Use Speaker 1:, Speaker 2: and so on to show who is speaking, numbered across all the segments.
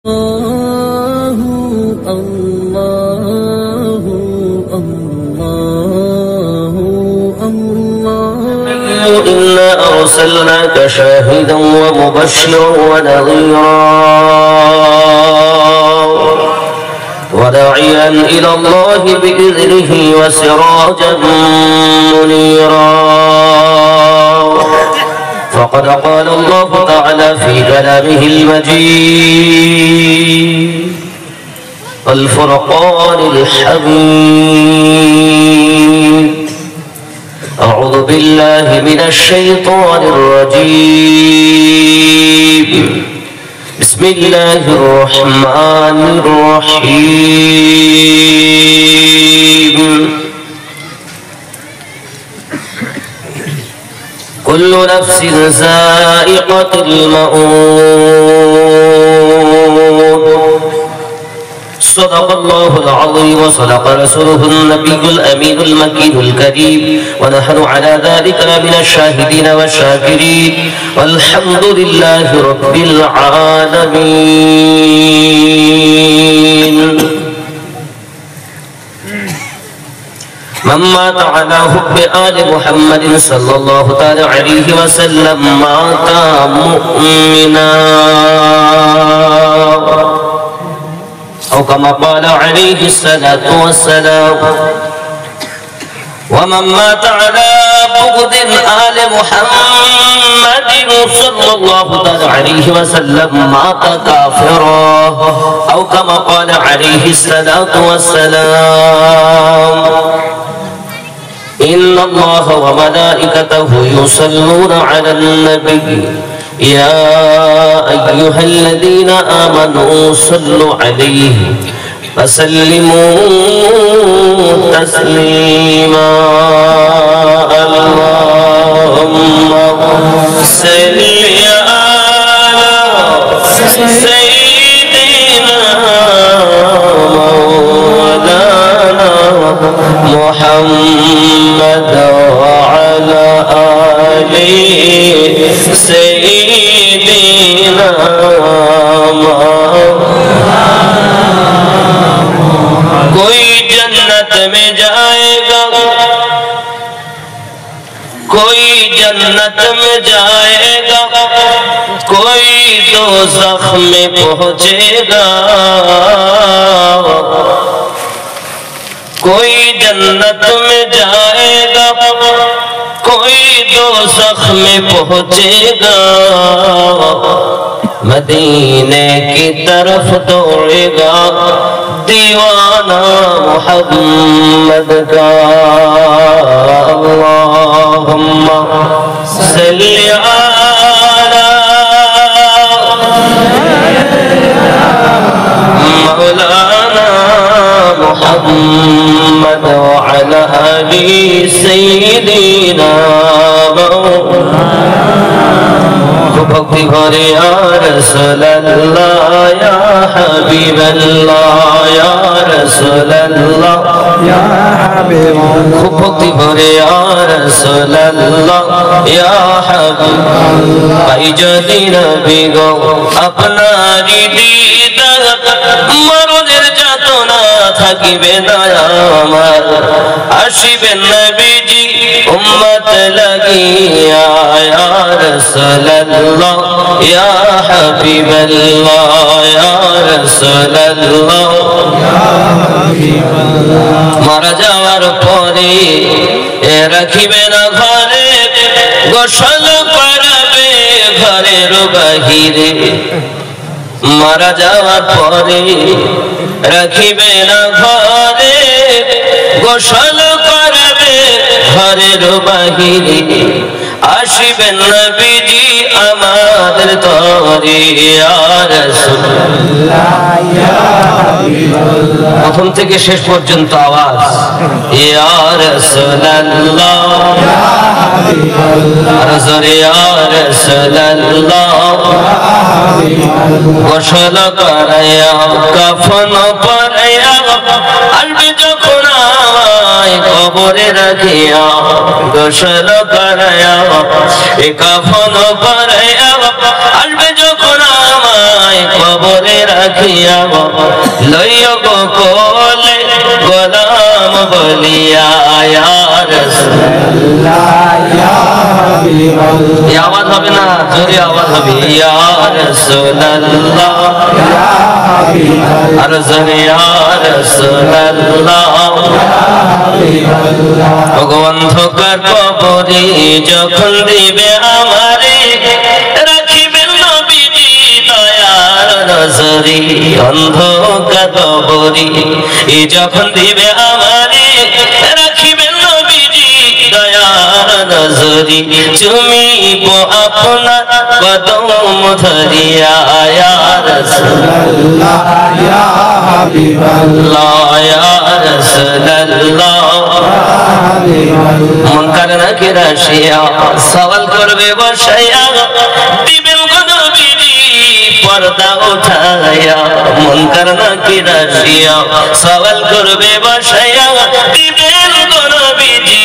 Speaker 1: إنا أرسلناك شاهدا ومبشرا ونذيرا وداعيا إلى الله بإذنه وسراجا منيرا. فقد قال الله تعالى في كلامه المجيد الفرقان الحميد: أعوذ بالله من الشيطان الرجيم. بسم الله الرحمن الرحيم. كل نفس ذائقة الموت. صدق الله العظيم وصدق رسوله النبي الأمين المكين الكريم، ونحن على ذلك من الشاهدين والشاكرين، والحمد لله رب العالمين. من مات على حب آل محمد صلى الله تعالى عليه وسلم مات مؤمنا، أو كما قال عليه الصلاة والسلام. ومن مات على بغض آل محمد صلى الله عليه وسلم مات كافرا، أو كما قال عليه الصلاة والسلام. إن الله وملائكته يصلون على النبي يا أيها الذين آمنوا صلوا عليه وسلموا تسليما. اللهم صل على سيدنا مولانا محمد وعلى آله سيدنا कोई जन्नत में जाएगा, कोई जन्नत में जाएगा, कोई दोज़ख में पहुंचेगा। कोई जन्नत में जाएगा, कोई दोज़ख में पहुंचेगा। मदीने की तरफ दौड़ेगा दीवाना मुहम्मद का। अल्लाहुम्मा सल्ली अला मौलाना मुहम्मद व अला आलि सय्यिदिना भक्ति भरे या रसूलल्लाह या हबीबल्लाह या रसूलल्लाह या हबीबल्लाह। भक्ति भरे या रसूलल्लाह या हबीबल्लाह। भाई যদি নবী গো আপনারি দিদার মরণের যাতনা থাকিবে না আমার, আসিবেন নবীজি উম্মত লাগিয়া ইয়া রাসূলুল্লাহ ইয়া হাবিবাল্লাহ ইয়া রাসূলুল্লাহ ইয়া হাবিবাল্লাহ। মারা যাওয়ার পরে রাখিবে না ঘরে, গোসল করাবে ঘরের বাহিরে। মারা যাওয়ার পরে রাখিবে না ঘরে, গোসল করাবে ঘরের বাহিরে। আসিবেন নবীজি আমাদের তরে ইয়া রাসূলুল্লাহ ইয়া হাবিবাল্লাহ। প্রথম থেকে শেষ পর্যন্ত আওয়াজ ইয়া রাসূলুল্লাহ ইয়া হাবিবাল্লাহ। আরজরে ইয়া রাসূলুল্লাহ ইয়া হাবিবাল্লাহ। গোসল করায়া কাফন পরায়া আসবে যখন আমায় কবরে রাখিয়া, গোসল করায়া কাফন পরায়া আসবে যখন আমায় আমায় কবরে রাখিয়া লইও গো কোলে গোলাম বলিয়া ইয়া রাসূলুল্লাহ ইয়া হাবিবাল্লাহ। এই আওয়াজ হবে না, জোরে আওয়াজ হবে ইয়া রাসূলুল্লাহ ইয়া হাবিবাল্লাহ, আর জোরে ইয়া রাসূলুল্লাহ ইয়া হাবিবাল্লাহ। ওগো অন্ধকার কবরে যখন দিবে আমারে রাখিবেন নবীজি দয়ার নজরে, অন্ধকার কবরে যখন দিবে আমারে রাখিবেন নবীজি দয়ার নজরে, চুমিব আপনার কদম ধরিয়া ইয়া রাসূলুল্লাহ ইয়া হাবিবাল্লাহ ইয়া রাসূলুল্লাহ। মুনকার নাকির আসিয়া সওয়াল করবে বসাইয়া দিবেন গো নবীজি পর্দা উঠাইয়া, মুনকার নাকির আসিয়া সওয়াল করবে বসাইয়া দিবেন গো নবীজি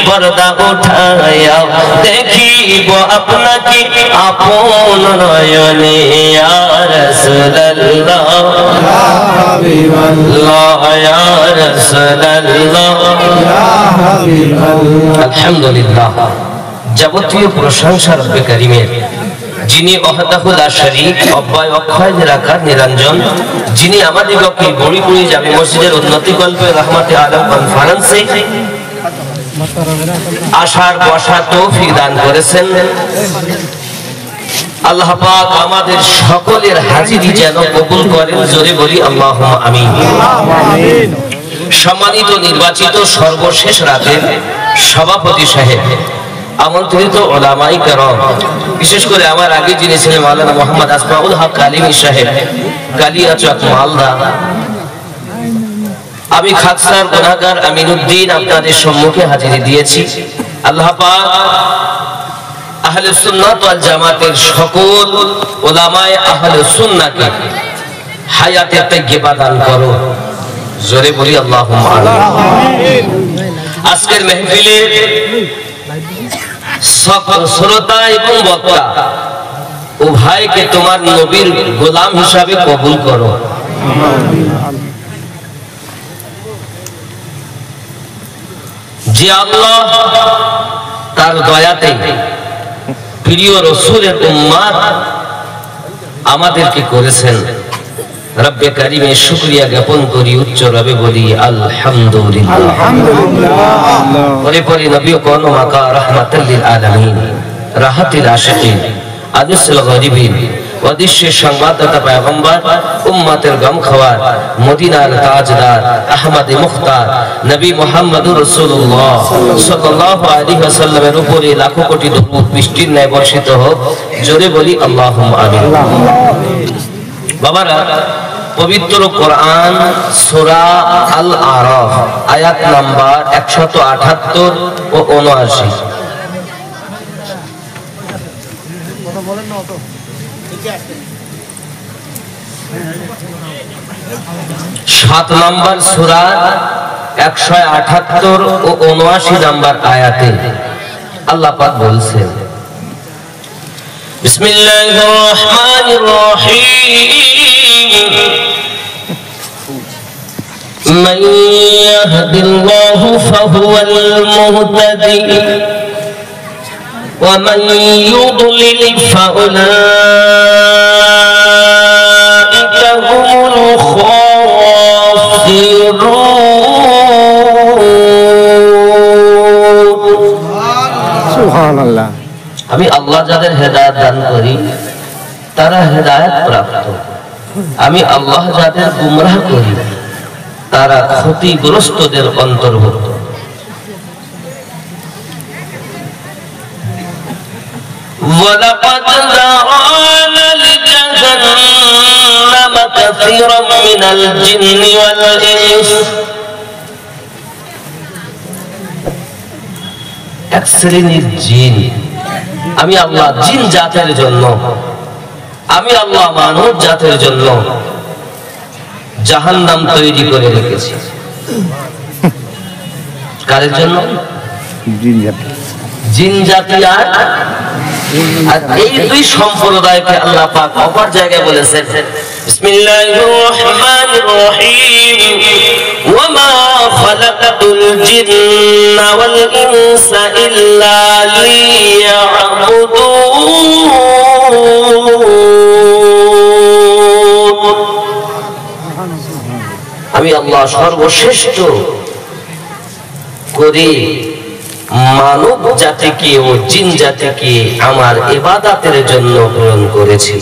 Speaker 1: পর্দা উঠাইয়া, দেখিব আপনাকে আপন নয়নে ইয়া রাসূলুল্লাহ ইয়া হাবিবাল্লাহ ইয়া রাসূলুল্লাহ ইয়া হাবিবাল্লাহ। আলহামদুলিল্লাহ, যাবতীয় প্রশংসা রব্বে কারীমের, যিনি ওয়াহদাহু লা শারীক, অব্যয় অক্ষয় নিরাকার নিরঞ্জন, যিনি আমাদিগকে বড়িপুরি জামে মসজিদের উন্নতি কল্পে রহমতে আলম কনফারেন্সে আসার বসার তৌফিক দান করেছেন। আল্লাহ পাক আমাদের সকলের হাজিরি যেন কবুল করেন, জোরে বলি আল্লাহুম্মা আমিন। সম্মানিত নির্বাচিত সর্বশেষ রাতের সভাপতি সাহেব, আমন্ত্রিত ওলামাই কেরাম, বিশেষ করে আমার আগে যিনি ছিলেন মাওলানা মোহাম্মদ আসমাউল হক কালিমি সাহেব, কালিয়াচক মালদা, আমি খাকসার গুনাহগার আমিনুদ্দিন আপনাদের সম্মুখে হাজিরি দিয়েছি। আল্লাহ পাক আহলে সুন্নাত ওয়াল জামাতের সকল উলামায়ে আহলে সুন্নাহকে হায়াতে তাইয়্যিবা দান করো, জোরে বলি আল্লাহুম্মা আমিন। আজকের মাহফিলের সকল শ্রোতা এবং বক্তা উভয়কে তোমার নবীর গোলাম হিসাবে কবুল করো। যে আল্লাহ তার দয়াতে প্রিয় রাসূলের উম্মত আমাদেরকে করেছেন, রব্বে কারীমের শুকরিয়া জ্ঞাপন করি, উচ্চ রবে বলি আলহামদুলিল্লাহ। পরে পরে নবী কোন মাকা রাহমাতাল লিল আলামিন, রাহাতিল আশিকিন, আনিসুল গরিবিন, ওয়াদিশের সংবাদদাতা পয়গম্বর, উম্মতের গম খাওয়ার, মদিনার তাজদার, আহমদে মুখতার নবী মুহাম্মদুর রাসূলুল্লাহ সাল্লাল্লাহু আলাইহি ওয়াসাল্লামের উপরে লাখো কোটি দরুদ বৃষ্টির ন্যায় বর্ষিত হোক, জোরে বলি আল্লাহুম্মা আমিন। বাবারা, পবিত্র কোরআন সূরা আল আরাফ আয়াত নাম্বার 178 ও 79, 7 নম্বর সূরা 178 ও 79 নম্বর আয়াতে আল্লাহ পাক বলছেন, বিসমিল্লাহির রহমানির রহিম, মান ইয়াহদিল্লাহু ফাহুয়াল মুহতাদি ওয়া মান ইউদ্লিল ফাউলাইকা হুমুল খাসিরুন। আমি আল্লাহ যাদের হেদায়েত দান করি তারা হেদায়েত প্রাপ্ত, আমি আল্লাহ যাদের গুমরাহ করি তারা ক্ষতিগ্রস্তদের অন্তর্ভুক্ত। ওয়ালাকাদ যারানা লিজাহান্নাম কাসীরাম মিনাল জিন্নি ওয়াল ইনস, এক শ্রেণীর জিন আমি আল্লাহ জিন জাতের জন্য, আমি আল্লাহ মানব জাতের জন্য জাহান্নাম তৈরি করে রেখেছি। কাদের জন্য? জিন জাতি আর আর এই দুই সম্প্রদায়কে আল্লাহ পাক অপর জায়গায় বলেছেন বিসমিল্লাহির রহমানির রহিম ওয়া মা খালাকাতুল জিন্না ওয়াল ইনসা ইল্লা লিয়াবুদুন। আমি আল্লাহ সর্বশ্রেষ্ঠ করে মানব জাতিকে ও জিন জাতিকে আমার ইবাদতের জন্য প্রেরণ করেছি।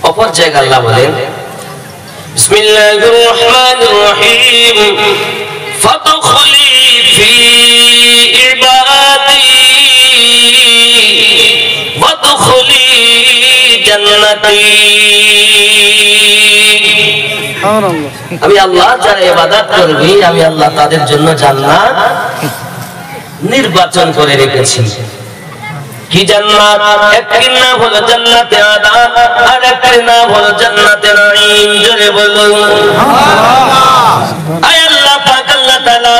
Speaker 1: অপর জায়গায় আল্লাহ বলেন বিসমিল্লাহির রহমানির রহিম ফাদখুলি ফি ইবাদি ওয়াদখুলি জান্নাতি। আমি আল্লাহ যারা ইবাদত করবে আমি আল্লাহ তাদের জন্য জান্নাত নির্বাচন করে রেখেছি। কি জান্নাত? একটির নাম হলো জান্নাতে আদন আর একটির নাম হলো জান্নাতে নাঈম। জোরে বলুন সুবহানাল্লাহ। আয় আল্লাহ পাক আল্লাহ তাআলা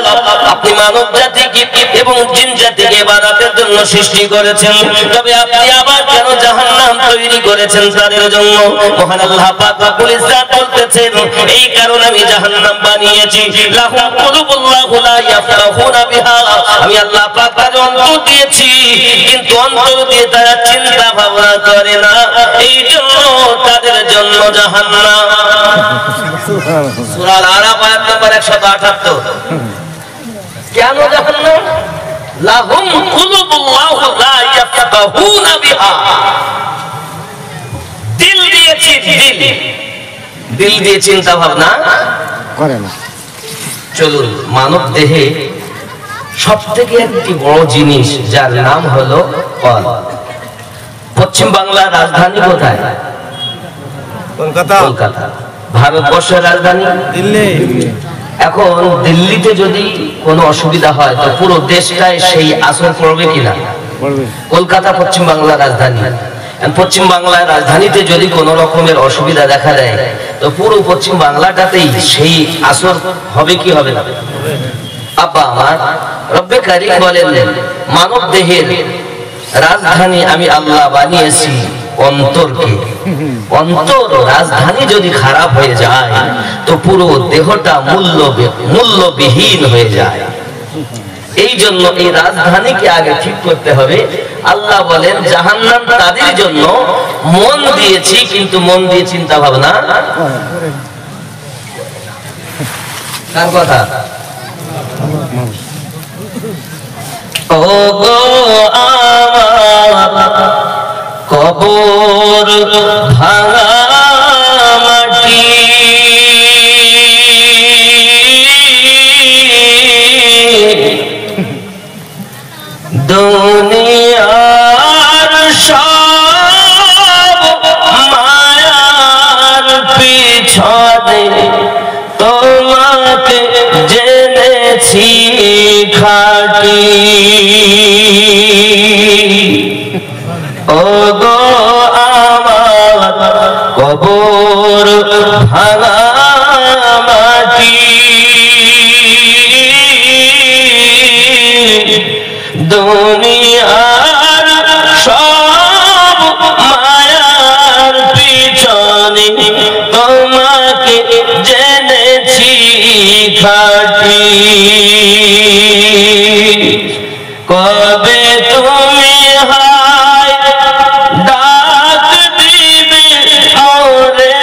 Speaker 1: আপনি মানব জাতিকে এবং জিন জাতিকে ইবাদতের জন্য সৃষ্টি করেছেন, তবে আপনি আবার কেন জাহান্নাম তৈরি করেছেন তাদের জন্য? মহান আল্লাহ পাক রব্বুল ইজ্জত বলতেছেন এই কারণে আমি জাহান্নাম বানিয়েছি। লাহুম কুলুবুল্লাহু লা ইয়াফকাহুনা বিহা। আমি আল্লাহ পাক তাদের অন্তর দিয়েছি কিন্তু অন্তর দিয়ে তারা চিন্তা ভাবনা করে না, এই জন্য তাদের জন্য জাহান্নাম। সূরা আল-আরাফ আয়াত নম্বর 178। কেন জাহান্নাম? লাহুম কুলুবুল্লাহু লা ইয়াফকাহুনা বিহা। দিল দিয়েছি, দিল দিয়ে চিন্তা ভাবনা করে না। চলুন মানব দেহে সবথেকে একটি বড় জিনিস যার নাম হলো কল। পশ্চিম বাংলার রাজধানী কোথায়? কলকাতা। কলকাতা। ভারতবর্ষের রাজধানী দিল্লি। এখন দিল্লিতে যদি কোনো অসুবিধা হয় তো পুরো দেশটায় সেই আসর পড়বে কিনা? কলকাতা পশ্চিম বাংলার রাজধানী। পশ্চিম বাংলার রাজধানীতে যদি কোনো রকমের অসুবিধা দেখা দেয় তো পুরো পশ্চিম বাংলাটাতেই সেই আসর হবে কি হবে না? আব্বা আমার রব্বে কারীম বলেন মানব দেহের রাজধানী আমি আল্লাহ বানিয়েছি অন্তরকে। অন্তর রাজধানী যদি খারাপ হয়ে যায় তো পুরো দেহটা মূল্যবিহীন হয়ে যায়। এই জন্য এই রাজধানীকে আগে ঠিক করতে হবে। আল্লাহ বলেন জাহান্নাম তাদের জন্য মন দিয়েছি কিন্তু মন দিয়ে চিন্তা ভাবনা। কার কথা? ও গো আমার কবর ভাঙা মাটি, দুনিয়ার সব মায়ার পিছনে তোমাকে জেনেছি খাটি। ও গো আমার কবর ভাঙা মাটি, দুনিয়ার সব মায়ার পিছনে তোমাকে জেনেছি খাটি। কবে তুমি হায় ডাক দিবে ওরে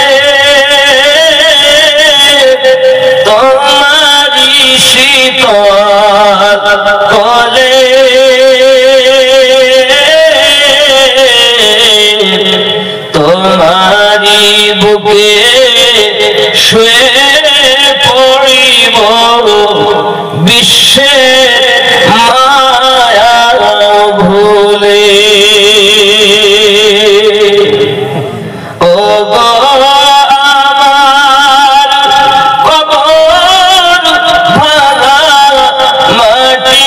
Speaker 1: তোমারি শীতল কোলে, তোমারি বুকে শুয়ে পড়িব বিশ্বে মায়া ভুলে। ও গো আমার কবর ভাঙা মাটি,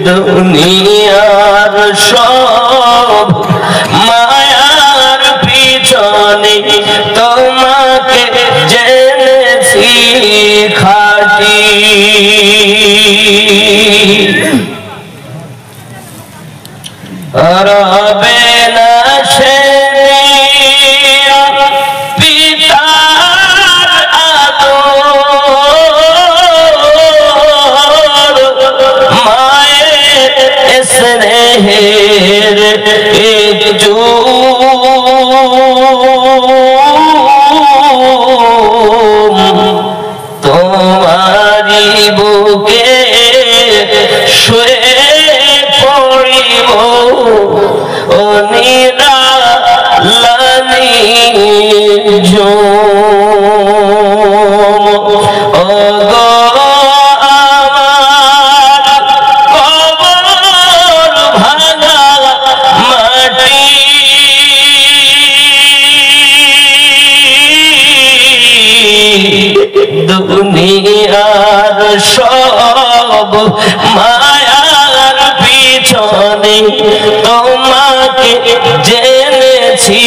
Speaker 1: দুনিয়ার সব মায়ার পিছনে তোমাকে জেনেছি সব মায়ার পিছনে তোমাকে জেনেছি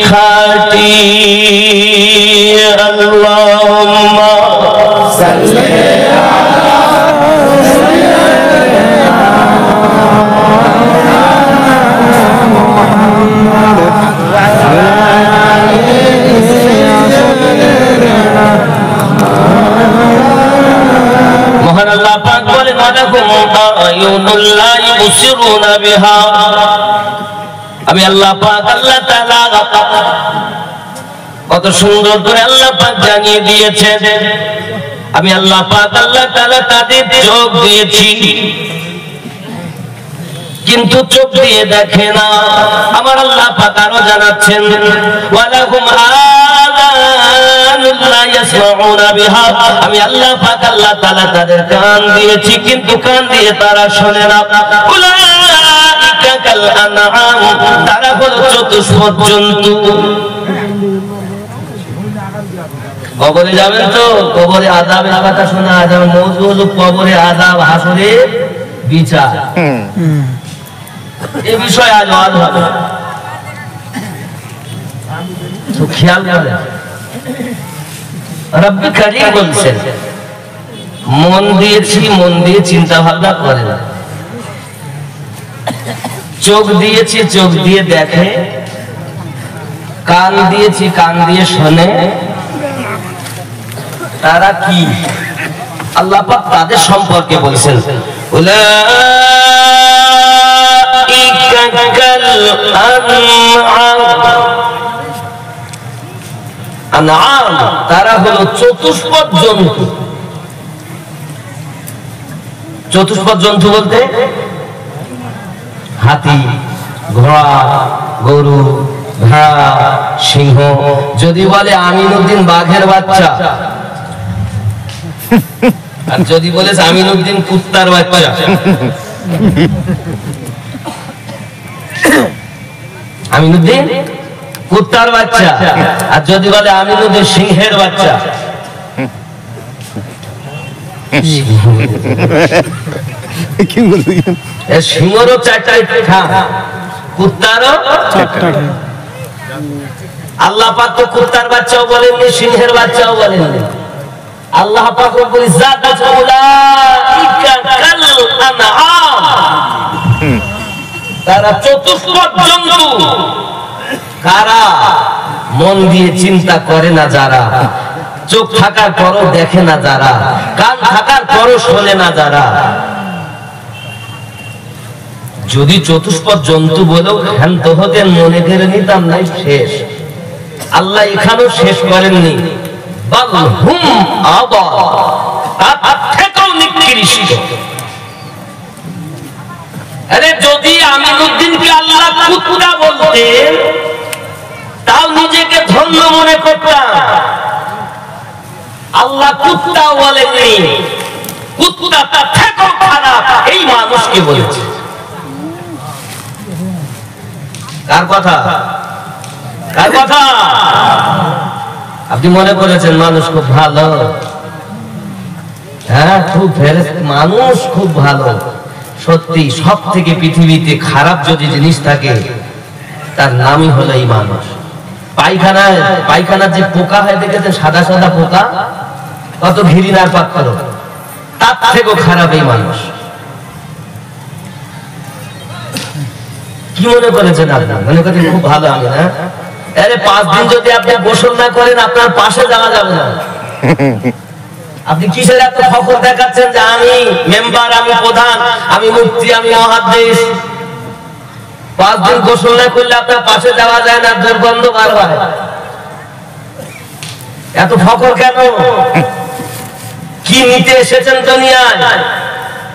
Speaker 1: খাঁটি আল্লাহুম্মা সাল্লি মহান আল্লাহ পাক বলেন আলাকুম আয়ুনুল্লাহ ইবসিরুনা বিহা আমি আল্লাহ পাক আল্লাহ তাআলা কত সুন্দর করে আল্লাহ পাক জানিয়ে দিয়েছেন আমি আল্লাহ পাক আল্লাহ তাআলা তাদের চোখ দিয়েছি কিন্তু চোখ দিয়ে দেখে না আমার আল্লাহ পাক আরো জানাচ্ছেন ওয়ালাকুম আযানুন লা ইয়াসমাউনা বিহা আমি আল্লাহ পাক আল্লাহ তাআলা তাদের কান দিয়েছি কিন্তু কান দিয়ে তারা শোনে না উলাইকা কাল আনআম তারা হলো চতুষ্পদ জন্তু কবরে যাবেন তো কবরে আযাবের কথা শোনা যেমন মওজু হলো কবরে আযাব হাসরে বিচার এই বিষয়ে আজ ওয়াজ হবে তো খেয়াল করেন রব্বি কারীম বলছেন মন দিয়েছি মন দিয়ে চিন্তা ভাবনা করেন চোখ দিয়েছি চোখ দিয়ে দেখে কান দিয়েছি কান দিয়ে শোনে তারা কি আল্লাহ পাক তাদের সম্পর্কে বলছেন তারা হলো চতুষ্পদ জন্তু চতুষ্পদ জন্তু বলতে হাতি ঘোড়া গরু ভেড়া সিংহ যদি বলে আমিনুদ্দিন বাঘের বাচ্চা আর যদি বলে আমিনুদ্দিন কুত্তার বাচ্চা আমিনুদ্দিন কুত্তার বাচ্চা আর যদি বলে আমিনুদ্দিন সিংহের বাচ্চা সিংহেরও চারটাই কুত্তারও আল্লাহ পাক তো কুত্তার বাচ্চাও বলেননি সিংহের বাচ্চাও বলেননি আল্লাহ পাক রব্বুল ইজ্জাত উলাইকা কাল আনআম তারা চতুষ্পদ জন্তু কারা মন দিয়ে চিন্তা করে না যারা চোখ থাকার পরও দেখে না যারা কান থাকার পরও শোনে না যারা যদি চতুষ্পদ জন্তু বলেও ক্ষান্ত হতেন মনে করে নিতাম নাই শেষ আল্লাহ এখানেও শেষ করেননি যদি আমিনুদ্দিনকে আল্লাহ কুত্তা বলতেন তাও নিজেকে ধন্য মনে করতাম আল্লাহ কুত্তা বলেননি কুত্তা তার থেকেও খারাপ এই মানুষকে বলেছে কার কথা কার কথা আপনি মনে করেছেন মানুষ খুব ভালো হ্যাঁ খুব মানুষ খুব ভালো সত্যি সব থেকে পৃথিবীতে খারাপ যদি জিনিস থাকে তার নামই হলো এই মানুষ পায়খানার যে পোকা হয় দেখেছেন সাদা সাদা পোকা কত ঘৃণার পাত্র তার থেকেও খারাপ এই মানুষ কি মনে করেছেন আপনি মনে করেন খুব ভালো আমি না আরে 5 দিন যদি আপনি গোসল না করেন আপনার পাশে যাওয়া যাবে না আপনি কিসের এত ফখর দেখাচ্ছেন যে আমি মেম্বার আমি প্রধান আমি মুফতি আমি মুহাদ্দিস 5 দিন গোসল না করলে আপনার পাশে যাওয়া যায় না দুর্গন্ধ বার হয় এত ফখর কেন কি নিতে এসেছেন দুনিয়ায়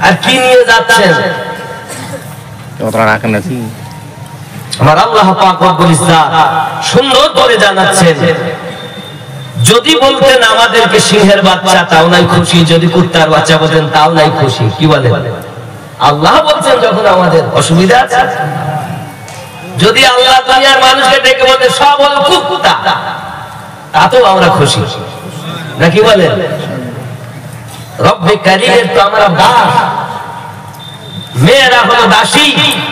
Speaker 1: আর কি নিয়ে যাচ্ছেন আমার আল্লাহ পাক রব্বুল ইজ্জাত সুন্দর করে জানাচ্ছেন যদি বলতেন আমাদেরকে সিংহের বাচ্চা তাও নাই খুশি যদি কুত্তার বাচ্চা বলতেন তাও নাই খুশি কি বলেন আল্লাহ বলছেন যখন আমাদের অসুবিধা আছে যদি আল্লাহ দুনিয়ার মানুষকে ডেকে বলতে সব হলো কুত্তা তাতেও আমরা খুশি নাকি বলেন রব্বে কারীমের তো আমরা দাস, মেয়েরা হলো দাসী,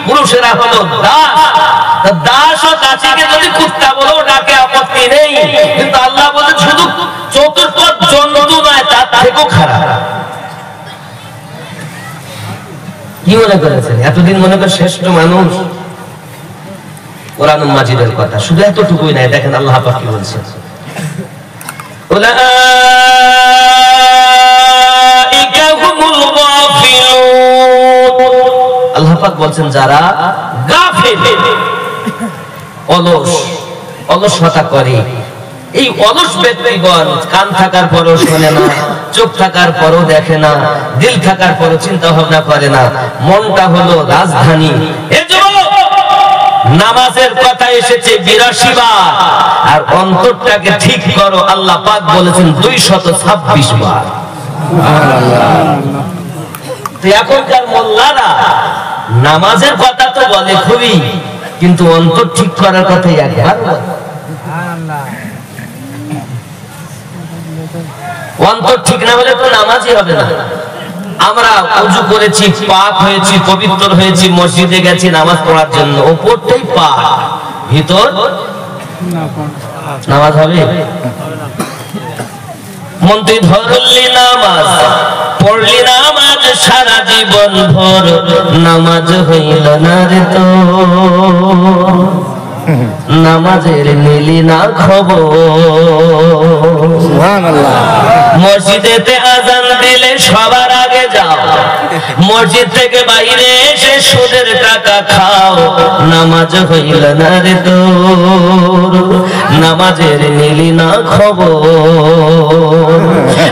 Speaker 1: পুরুষেরা হলো দাস। দাস ও দাসীকে যদি কুত্তা বলো ডাকে আপত্তি নেই, কিন্তু আল্লাহ বলে শুধু চতুর্থ জন্তু নয়, তার থেকেও খারাপ। কি মনে করেছেন এতদিন মনে করে শ্রেষ্ঠ মানুষ? কোরআন মাজিদের কথা শুধু এতটুকুই নাই, দেখেন আল্লাহ পাক কি বলছেন, আল্লাহ পাক বলছেন যারা গাফিল, অলস, অলসতা করে, এই অলস ব্যক্তিগণ কান থাকার পরও শোনে না, চোখ থাকার পরও দেখে না, দিল থাকার পরও চিন্তা ভাবনা করে না, মনটা হলো রাজধানী। নামাজের কথা এসেছে 82 বার, আর অন্তরটাকে ঠিক করো আল্লাহ পাক বলেছেন 226 বার। তো এখনকার মোল্লারা নামাজের কথা তো বলে খুবই, কিন্তু অন্তর ঠিক করার কথাই একবার বলে। অন্তর ঠিক না হলে তো নামাজই হবে না। আমরা ওযু করেছি, পাক হয়েছি, পবিত্র হয়েছি, মসজিদে গেছি নামাজ পড়ার জন্য, ওপরটাই পাক, ভিতর নামাজ হবে? মন তুই ধরলি নামাজ, পড়লি নামাজ সারা জীবন ভর, নামাজ হইল না রে তো, নামাজের নিলি না খবর। মসজিদেতে আজান দিলে সবার আগে যাও, মসজিদ থেকে বাইরে এসে সুদের টাকা খাও, নামাজ হইল না রে তোর, নামাজের নিলি না খবর।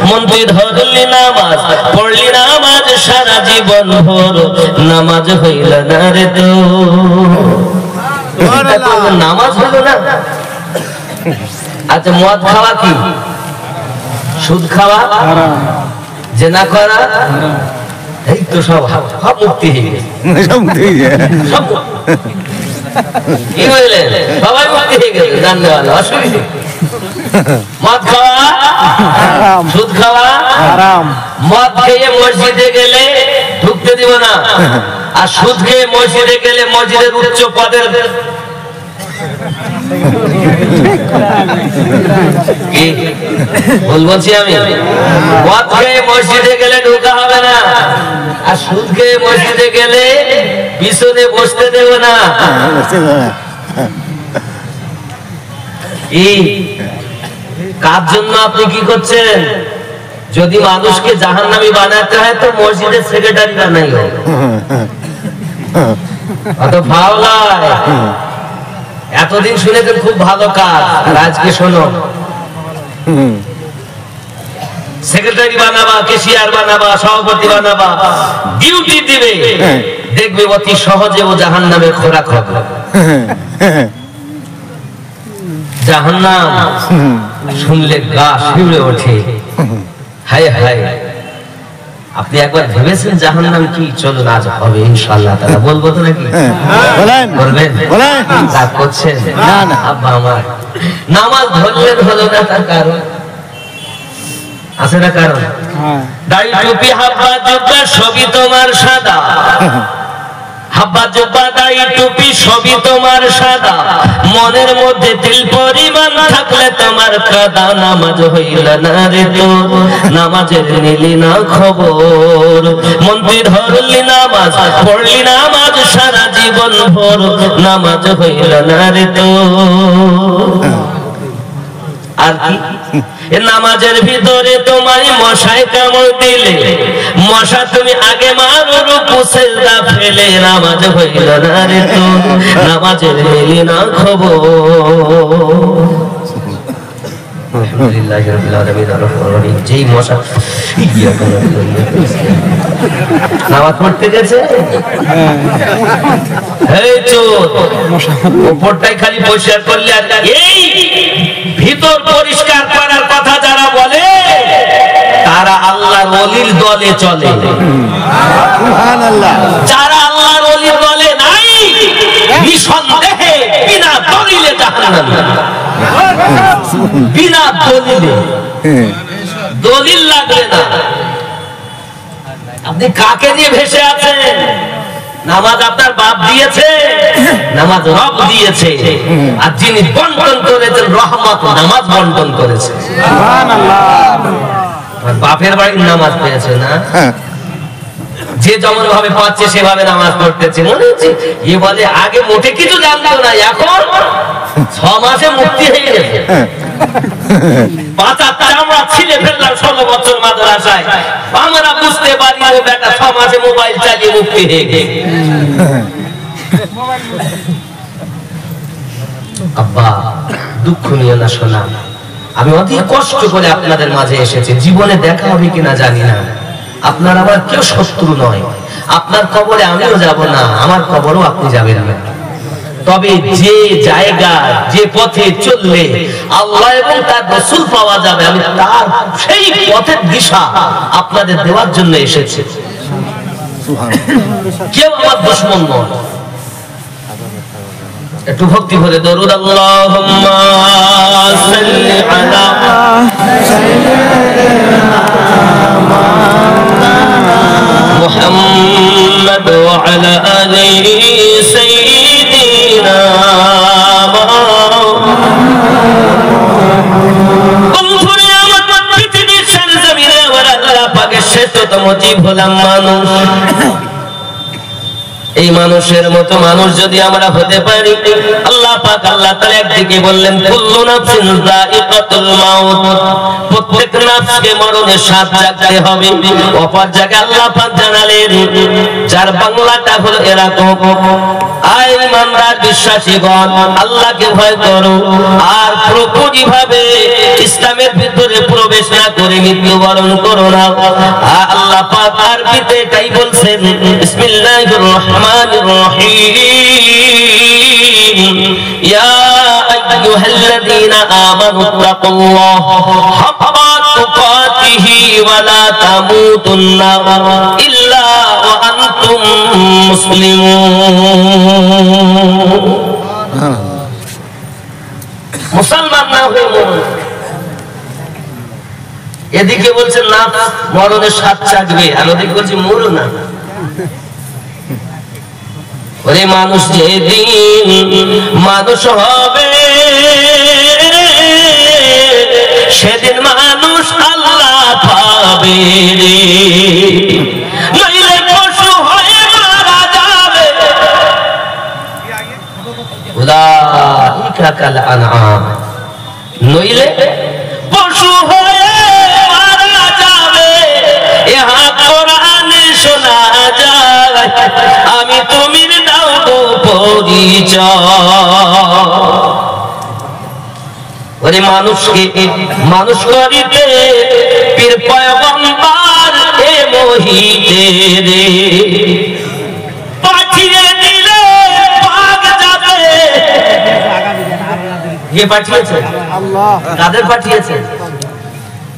Speaker 1: মন তুই ধরলি নামাজ, পড়লি নামাজ সারা জীবন ভর, নামাজ হইল না রে তোর, নামাজ হলো না। আচ্ছা মদ খাওয়া কি? সুদ খাওয়া, জেনা করা, এই তো সব মুক্তি হয়ে গেছে। কি বললেন? সবাই মুক্তি হয়ে গেছে, জানতে পারলো অসুবিধা। মদ খাওয়া, সুদ খাওয়া হারাম। মদ খেয়ে মসজিদে গেলে ঢুকতে দিব না, আর সুদ খেয়ে মসজিদে গেলে মসজিদের উচ্চ পদের বলছি আমি, মদ খেয়ে মসজিদে গেলে ঢোকা হবে না, আর সুদ খেয়ে মসজিদে গেলে পিছনে বসতে দেব না। কার জন্য আপনি কি করছেন? যদি মানুষকে জাহান্নামী বানাতে হয় তো মসজিদের সেক্রেটারি বানাইও, অত ভাওলায়। এতদিন শুনেছেন খুব ভালো কাজ, আর আজকে শোনো, সেক্রেটারি বানাবা, কেশিয়ার বানাবা, সভাপতি বানাবা, ডিউটি দিবে, দেখবে অতি সহজে ও জাহান্নামের খোরাক হবে। জাহান্নাম শুনলে গা শিউরে ওঠে, হায় হায়। আপনি একবার ভেবেছেন জাহান্নাম কি? চলুন আজ হবে ইনশাআল্লাহ তাআলা, বলবো তো নাকি? বলেন, বলবেন, বলেন। রাগ করছেন? না না আব্বা আমার, নামাজ ধরলেন হলো না, তার কারণ আছে না? কারণ দাড়ি টুপি হাব্বা জুব্বা সবই তোমার সাদা, হাব্বা জুব্বা দাড়ি টুপি সবই তোমার সাদা, মনের মধ্যে দিল পরিমাণ থাকলে তোমার কাদা, নামাজ হইল না রে তোর, নামাজের নিলি না খবর। মন তুই ধরলি নামাজ, পড়লি নামাজ সারা জীবন ভর, নামাজ হইল না রে তোর। আর কি? নামাজের ভিতরে তোমায় মশায় কামড় দিলে, মশা তুমি আগে মারো রুকু সিজদা ফেলে, নামাজ হইল না রে তোর, নামাজের নিলি না খবর। আলহামদুলিল্লাহি রাব্বিল আলামিন আর-রাহমানির রহিম। যেই মশা নামাজ পড়তে গেছে, এই চোর উপরটাই খালি পরিষ্কার করলে, আর এই ভিতর পরিষ্কার করার কথা যারা বলে তারা আল্লাহর ওলির দলে চলে। সুবহানাল্লাহ। যারা আল্লাহর ওলির দলে নাই, নিঃসন্দেহে বিনা দলিলে জাহান্নামে, বিনা দলিলে, দলিল লাগবে না, আপনি কাকে নিয়ে ভেসে আছেন? নামাজ আপনার বাপ দিয়েছে, নামাজ রব দিয়েছে, আর যিনি বন্টন করেছেন রহমত, নামাজ বন্টন করেছে। বাপের বাড়ির নামাজ পেয়েছে না, যে যেমন ভাবে পাচ্ছে সেভাবে নামাজ পড়তেছে। মনে হচ্ছে এ বলে আগে মোটে কিছু জানতো না, এখন 6 মাসে মুক্তি হয়ে গেছে। 5 আমরা ছিলে ফেললাম 16 বছর মাদ্রাসায়, আমরা বুঝতে পারি ও বেটা 6 মাসে মোবাইল চালিয়ে মুক্তি হয়ে গেছে। আব্বা দুঃখ নিয়ে না শোনা, আমি অতি কষ্ট করে আপনাদের মাঝে এসেছি, জীবনে দেখা হবে কিনা জানি না। আপনার আমার কেউ শত্রু নয়, আপনার কবরে আমিও যাব না, আমার কবরও আপনি যাবেন না। তবে যে জায়গা যে পথে চললে আল্লাহ এবং তার রাসূল পাওয়া যাবে, আমি তার সেই পথের দিশা আপনাদের দেওয়ার জন্য এসেছি। কেউ আমার দুশমন নয়। একটু ভক্তি ভরে দরুদ আল্লাহুম্মা সাল্লি আলা মুহাম্মাদ ওয়া আলা আলি সাইয়্যিদিনা পৃথিবীর সরজমিনে আল্লাহ পাকের শ্রেষ্ঠতম জীব হলাম মানুষ। এই মানুষের মতো মানুষ যদি আমরা হতে পারি, আল্লাহ পাক আল্লাহ তাআলা একদিকে বললেন কুল্লু নাফসিন যায়িকাতুল মাউত, প্রত্যেক নফসকে মরণের স্বাদ চাখতে হবে। অপর জায়গায় আল্লাহ পাক জানালেন, যার বাংলাটা হলো এরকম, আয় ইমানদার বিশ্বাসীগণ আল্লাহকে ভয় করো আর পুরোপুরিভাবে ইসলামের ভিতরে প্রবেশ না করে মৃত্যুবরণ করো না। আল্লাহ পাক আরবিতে এটাই বলছেন, বিসমিল্লাহির রহমানির রহিম, ইয়া আইয়ুহাল্লাযীনা আমানুত্তাকুল্লাহ হাক্কা তুকাতিহি ওয়া লা তামুতুন্না ইল্লা ওয়া আনতুম মুসলিমুন। মুসলমান না হয়ে মরুন। এদিকে বলছেন না মরণের স্বাদ চাখবে, আর ওদিকে বলছে মরু না। ওরে মানুষ যেদিন মানুষ হবে সেদিন মানুষ আল্লাহ পাবে রে, নইলে পশু হয়ে মারা যাবে। উলাইকা কাল আনআম, নইলে পশু হয়ে মারা যাবে। ইহা কোরআনে শোনা যায়, আমি তুমি দাও গো পরিচয়। ওরে মানুষকে মানুষ করিতে পীর পয়গম্বর এ মহিতে রে, পাঠিয়ে দিলে ভাগ যাবে। কে পাঠিয়েছে? আল্লাহ। কাদের পাঠিয়েছে?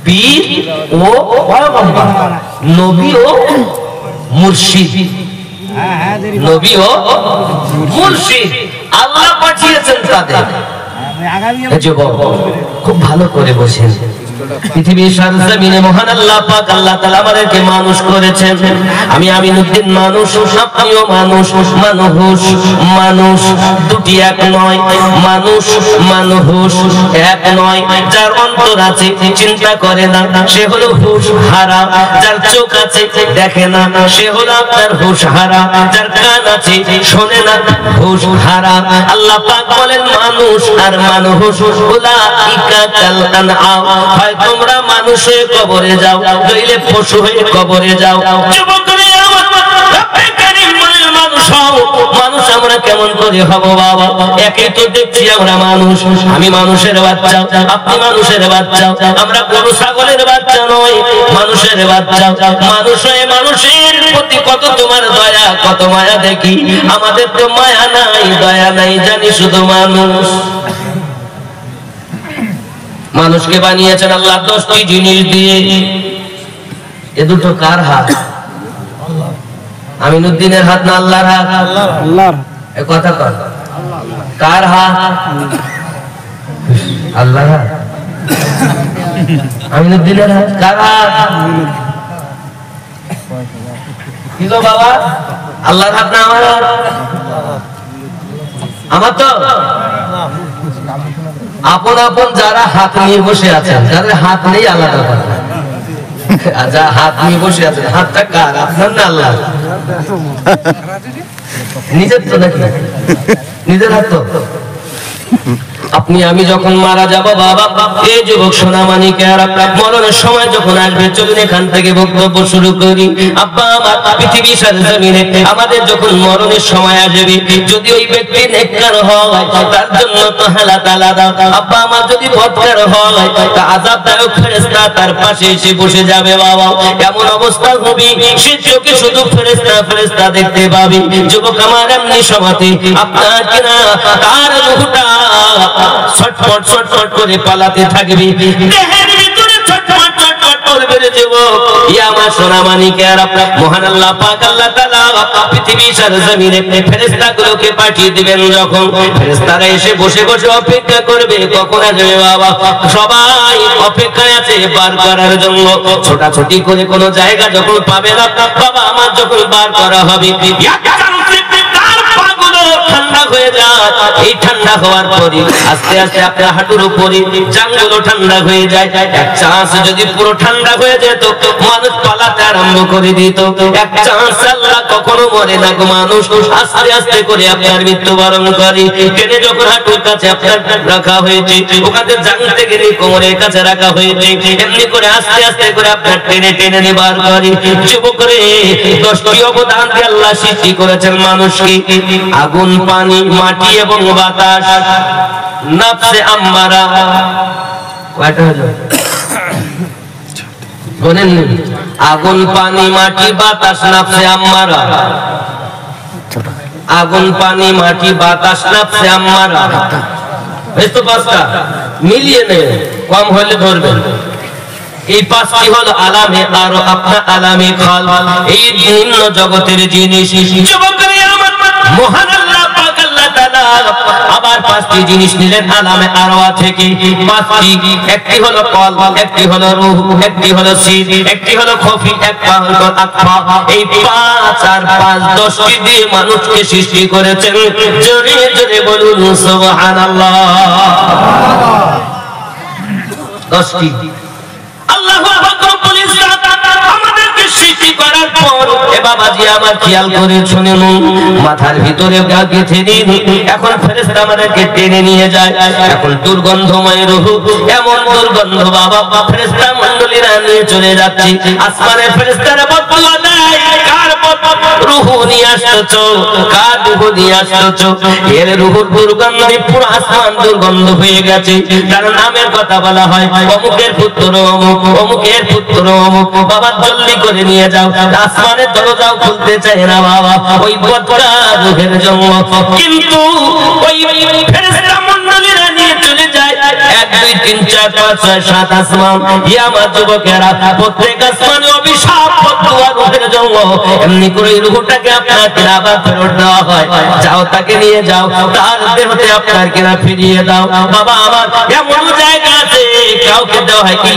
Speaker 1: পীর ও পয়গম্বর, নবী ও মুর্শিদ। নবী ও মুর্শিদ আল্লাহ পাঠিয়েছেন তাদের। খুব ভালো করে বসেন। পৃথিবীর সরজমিনে মহান আল্লাহ পাক আল্লাহ তাআলা আমাদেরকে মানুষ করেছেন। আমি আমিনুদ্দিন মানুষ, আপনিও মানুষ। মানুষ মানুষ দুটি এক নয়, মানুষ মানুষ এক নয়। যার অন্তর আছে চিন্তা করে না সে হলো হুশ হারা, যার চোখ আছে দেখে না সে হলো আপনার হুশ হারা, যার কান আছে শোনে না হুশ হারা। আল্লাহ পাক বলেন মানুষ আর মানুষ উলাইকা কাল আনআম, হয় তোমরা মানুষ হয়ে কবরে যাও নইলে পশু হয়ে কবরে যাও। যুবকরা আমার রব্বে কারীম বলেন মানুষ হও। মানুষ আমরা কেমন করে হব বাবা? একই তো দেখছি আমরা মানুষ। আমি মানুষের বাচ্চা, আপনি মানুষের বাচ্চা, আমরা গরু ছাগলের বাচ্চা নয়, মানুষের বাচ্চা। মানুষ হয়ে মানুষের প্রতি কত তোমার দয়া, কত মায়া দেখি। আমাদের তো মায়া নাই দয়া নাই, জানি শুধু মানুষ। মানুষকে বানিয়েছেন আল্লাহ 10টি জিনিস দিয়ে। এ দুটো কার হাত? আমিনুদ্দিনের হাত না আল্লাহর হাত? আল্লাহর। এ কথা কর, কার হাত? আল্লাহর হাত। আমিনুদ্দিনের হাত কার হাত? কি গো বাবা, আল্লাহর হাত না আমার হাত? আমার তো আপন আপন যারা হাত নিয়ে বসে আছেন, যাদের হাত নেই আলাদা কথা। যা হাত নিয়ে বসে আছেন, হাতটা কার? আপনার না আল্লাহ? নিজের তো নাকি? নিজের হাত তো। আপনি আমি যখন মারা যাব বাবা, এই যুবক সোনামানিকেরা মরণের সময় যখন আসবে, চলুন এখান থেকে বক্তব্য শুরু করি। আব্বা আমার পৃথিবী জমিনে আমাদের যখন মরণের সময় আসবে, যদি ওই ব্যক্তি নেককার হয় তার জন্য তো হালাত আলাদা। আব্বা আমার যদি বদকার হয় তা আযাবদায়ক ফেরেশতা তার পাশে এসে বসে যাবে বাবা। এমন অবস্থা হবে সে চোখে শুধু ফেরেশতা ফেরেশতা দেখতে পাবে। যুবক আমার এমনি সমাতে আপনার কিনা তার রূহটা ছটফট ছটফট করে পালাতে থাকবে, দেহের ভিতরে ছটফট ছটফট করবে রে যুবক। ইয়া আমার সোনামানিকেরা, মহান আল্লাহ পাক আল্লাহ তাআলা পৃথিবীর জমিনে ফেরেশতাগুলোকে পাঠিয়ে দিবেন। যখন ফেরেশতারা এসে বসে বসে অপেক্ষা করবে কখন আসবে বাবা, সবাই অপেক্ষায় আছে বার করার জন্য। ছোটাছুটি করে কোনো জায়গা যখন পাবে না বাবা আমার, যখন বার করা হবে ঠান্ডা হয়ে যায়। এই ঠান্ডা হওয়ার পরে আস্তে আস্তে আপনার হাঁটুর উপরে জাঙ্গুলো ঠান্ডা হয়ে যায়। এক চান্স যদি পুরো ঠান্ডা হয়ে যেত, মানুষ পালাতে আরম্ভ করে দিত। এক চান্স আল্লাহ কখনো মরে না গো, মানুষ আস্তে আস্তে করে আপনার মৃত্যুবরণ করে। টেনে যখন হাঁটুর কাছে আপনার রাখা হয়েছে, ওখানে জাং থেকে কোমরের কাছে রাখা হয়েছে, এমনি করে আস্তে আস্তে করে আপনার টেনে টেনে নিবার করে। যুবক রে, 10টি অবদান দিয়ে আল্লাহ সৃষ্টি করেছেন মানুষকে: আগুন, পানি, মাটি এবং বাতাস। নফসে আম্মারা কয়টা হলো? বলেন, আগুন, পানি, মাটি, বাতাস, নফসে আম্মারা। আগুন, পানি, মাটি, বাতাস, নফসে আম্মারা। এই তো 5টা, মিলিয়ে নেবেন, কম হলে ধরবেন। এই 5টি হলো আলামে আর আপনার আলামে খাল, এই নিম্ন জগতের জিনিস। মহান আল্লাহ পাক আল্লাহ তাআলা আবার 5টি জিনিস নিলেন আলামে আরওয়া থেকে। 5টি, একটি হলো কল, একটি হলো রূহ, একটি হলো সির, একটি হলো খফি, একটা হলো আকফা। এই 5 আর 5 10টি দিয়ে মানুষকে সৃষ্টি করেছেন। জোরে জোরে বলুন সুবহানাল্লাহ। 10টি আল্লাহু আকবার বলে আমাদেরকে সৃষ্টি করার পর এ বাবাজি আমার খেয়াল করে শুনুন, মাথার ভিতরে গেঁথে দিন। এখন ফেরেশতা আমাদেরকে টেনে নিয়ে যায়। এখন দুর্গন্ধময় রূহ, এমন দুর্গন্ধ বাবা, ফেরেশতা মণ্ডলীরা নিয়ে চলে যাচ্ছে। আসমানের ফেরেশতারা বদলা দেয়, কার রূহ নিয়ে আসছো, কার রূহ নিয়ে আসছো? এর রূহের দুর্গন্ধে পুরো আসমান দুর্গন্ধ হয়ে গেছে। তার নামের কথা বলা হয়, অমুকের পুত্র অমুক, অমুকের পুত্র অমুক। বাবা জলদি করে নিয়ে যাও। আসমানের দরজাও খুলতে চায় না বাবা, ওই বদলা রূহের জন্য। কিন্তু ওই ফেরেশতা মণ্ডলীরা নিয়ে চলে যায় 1 2 3 4 5 6 7 আসমান। ইয়া মা যুবকেরা, প্রত্যেক আসমানে অভিশাপ বদলা রূহের জন্য। এমনি করে রূহটাকে আপনাকে আবার ফেরত দেওয়া হয়। যাও তাকে নিয়ে যাও, তার দেহতে আপনার কিনা ফিরিয়ে দাও। বাবা আমার এমন জায়গা আছে কাউকে দেওয়া হয় কি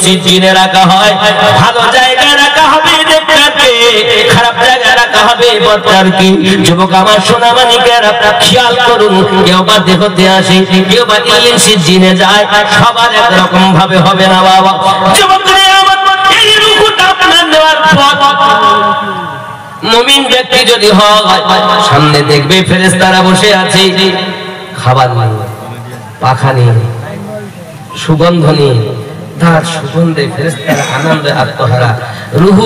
Speaker 1: সিজিনে রাখা হয়, ভালো জায়গায় রাখা হবে দেখতে, খারাপ জায়গায় রাখা হবে বদকার কি। যুবক আমার সোনামানিকেরা খেয়াল করুন, কেউ বা দেহতে আসে, কেউ বা ইলিন সিজিনে যায়, সবার একরকম ভাবে হবে না বাবা। যুবক এই রূহটা আপনার নেওয়ার পর মুমিন ব্যক্তি যদি হয়, সামনে দেখবে ফেরেশতারা বসে আছে, খাবার নেই, পাখা নেই, সুগন্ধ নেই। তার সুগন্ধে ফেরেশতারা আনন্দে আত্মহারা। রূহ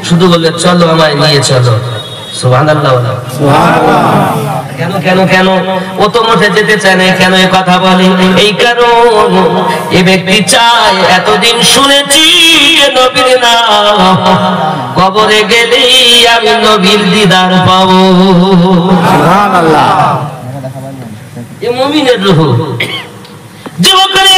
Speaker 1: শুধু বলে চলো আমায় নিয়ে চলো। সুবহানাল্লাহ, সুবহানাল্লাহ। কেন কেন কেন ও তো মোটে যেতে চায় না, কেন এই কথা বলে? এই কারণ এ ব্যক্তি চায়, এতদিন শুনেছি নবীর নাম, কবরে গেলেই আমি নবীর দিদার পাবো। সুবহানাল্লাহ। এ মুমিনের রূহ। যুবকেরা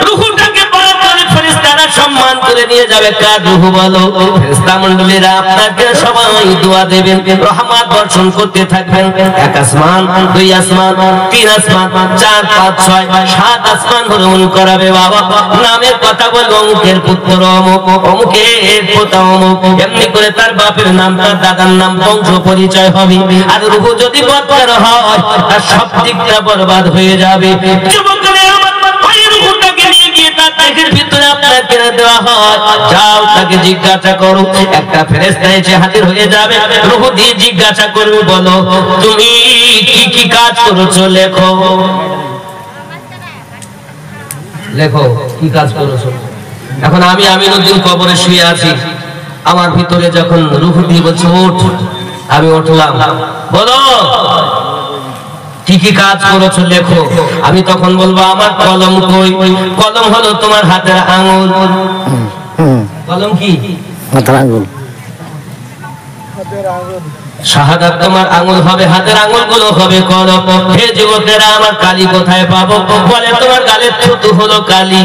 Speaker 1: রূহটাকে বার করে ফেরেশতা ফেরেশতারা সম্মান করে নিয়ে যাবে কার রূহ বলো? ফেরেশতা মণ্ডলীরা আপনাকে সবাই দোয়া দেবেন, রহমত বর্ষণ করতে থাকবেন। এক আসমান, দুই আসমান, তিন আসমান, 4, 5, 6, 7 আসমান ভ্রমণ করাবে বাবা। নামের কথা বলবো, অমুকের পুত্র অমুক, অমুকের পোতা অমুক, এমনি করে তার বাপের নাম, তার দাদার নাম, বংশ পরিচয় হবে। আর রূহ যদি বদকার হয় তার সব দিকটা বরবাদ হয়ে যাবে। যুবকরা আমার ওই রূহটাকে নিয়ে গিয়ে তার দেহের ভিতরে আপনাকে দেওয়া হয়। যাও তাকে জিজ্ঞাসা করো, একটা ফেরেশতা এসে হাজির হয়ে যাবে। রূহ দিয়ে জিজ্ঞাসা করবে, বলো তুমি কি কি কাজ করেছো, লেখো। লেখো কি কাজ করেছো। এখন আমি আমিনুদ্দিন কবরে শুয়ে আছি, আমার ভিতরে যখন রূহ দিয়ে বলছে ওঠ, আমি উঠলাম, বলো কি কি কাজ করেছো, লেখো। আমি তখন বলবো আমার কলম কই? কলম হলো তোমার হাতের আঙুল। কলম কি? হাতের আঙুল। শাহাদাত তোমার আঙুল হবে, হাতের আঙুলগুলো হবে কলম। হে যুবকেরা, আমার কালি কোথায় পাবো? বলে তোমার গালের থুতু হলো কালি।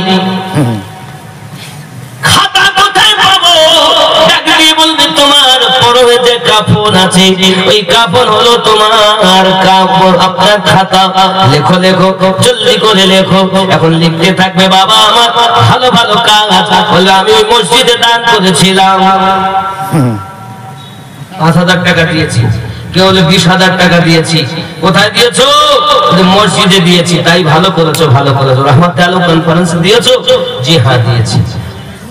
Speaker 1: খাতা কোথায় পাবো? ডাকলি বলবে তোমার পরনে যে কাফন আছে, ওই কাফন হলো তোমার কাপড়, আপনার খাতা। লেখো লেখো, জলদি করে লেখো। এখন লিখতে থাকবে, বাবা আমার ভালো ভালো কাজ বলে আমি ওই মসজিদে দান করেছিলাম, 5,000 টাকা দিয়েছি, কেউ হলে 20,000 টাকা দিয়েছি। কোথায় দিয়েছো? মসজিদে দিয়েছি। তাই ভালো করেছো, ভালো করেছো। রহমত আলো কনফারেন্সে দিয়েছো? জি হ্যাঁ দিয়েছি।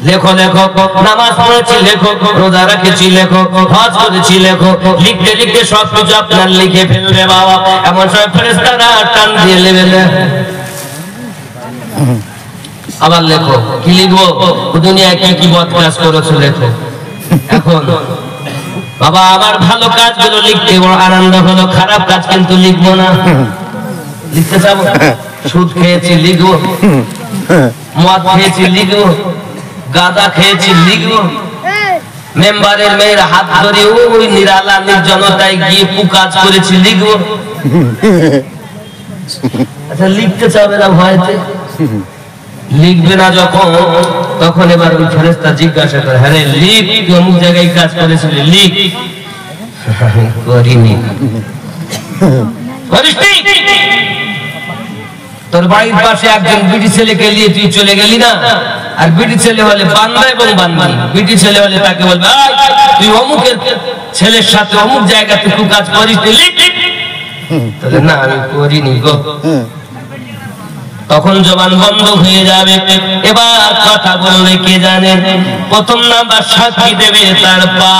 Speaker 1: লেখো লেখো, নামাজ পড়েছি লেখো, রোজা রেখেছি লেখো, হজ করেছি লেখো। লিখতে লিখতে সবকিছু আপনার লিখে ফেলবে বাবা। এমন সব ফেরেশতারা টান দিয়ে লেবেলে। আবার লেখো, কি লিখবো? দুনিয়ায় কি কি বদ কাজ করেছো লেখো। এখন বাবা আমার ভালো কাজগুলো লিখতে বড় আনন্দ হলো, খারাপ কাজ কিন্তু লিখবো না। লিখতে যাবো, সুদ খেয়েছি লিখবো, মদ খেয়েছি লিখবো, গাঁদা খেয়েছি লিখবো, মেম্বারের মেয়ের হাত ধরে ওই নিরালা নির্জনতায় গিয়ে কুকাজ করেছি লিখবো। আচ্ছা লিখতে চাবে না ভয়তে? লিখবে না যখন, তখন এবার ওই ফেরেশতা জিজ্ঞাসা করে, হ্যাঁ রে লিখ, তুই অমুক জায়গায় কাজ করেছিলি, লিখ। করিনি। তোর বাড়ির পাশে একজন বিটি ছেলেকে নিয়ে তুই চলে গেলি না? আর বিটি ছেলে হলে বান্দা এবং বান্দি, বিটি ছেলে হলে তাকে বলবে তুই অমুকের ছেলের সাথে অমুক জায়গাতে তুই কাজ করিস, লিখ। তাহলে না আমি করিনি গো। তখন জবান বন্ধ হয়ে যাবে। এবার কথা বললে কে জানে? প্রথম নাম্বার সাক্ষী দেবে তার পা।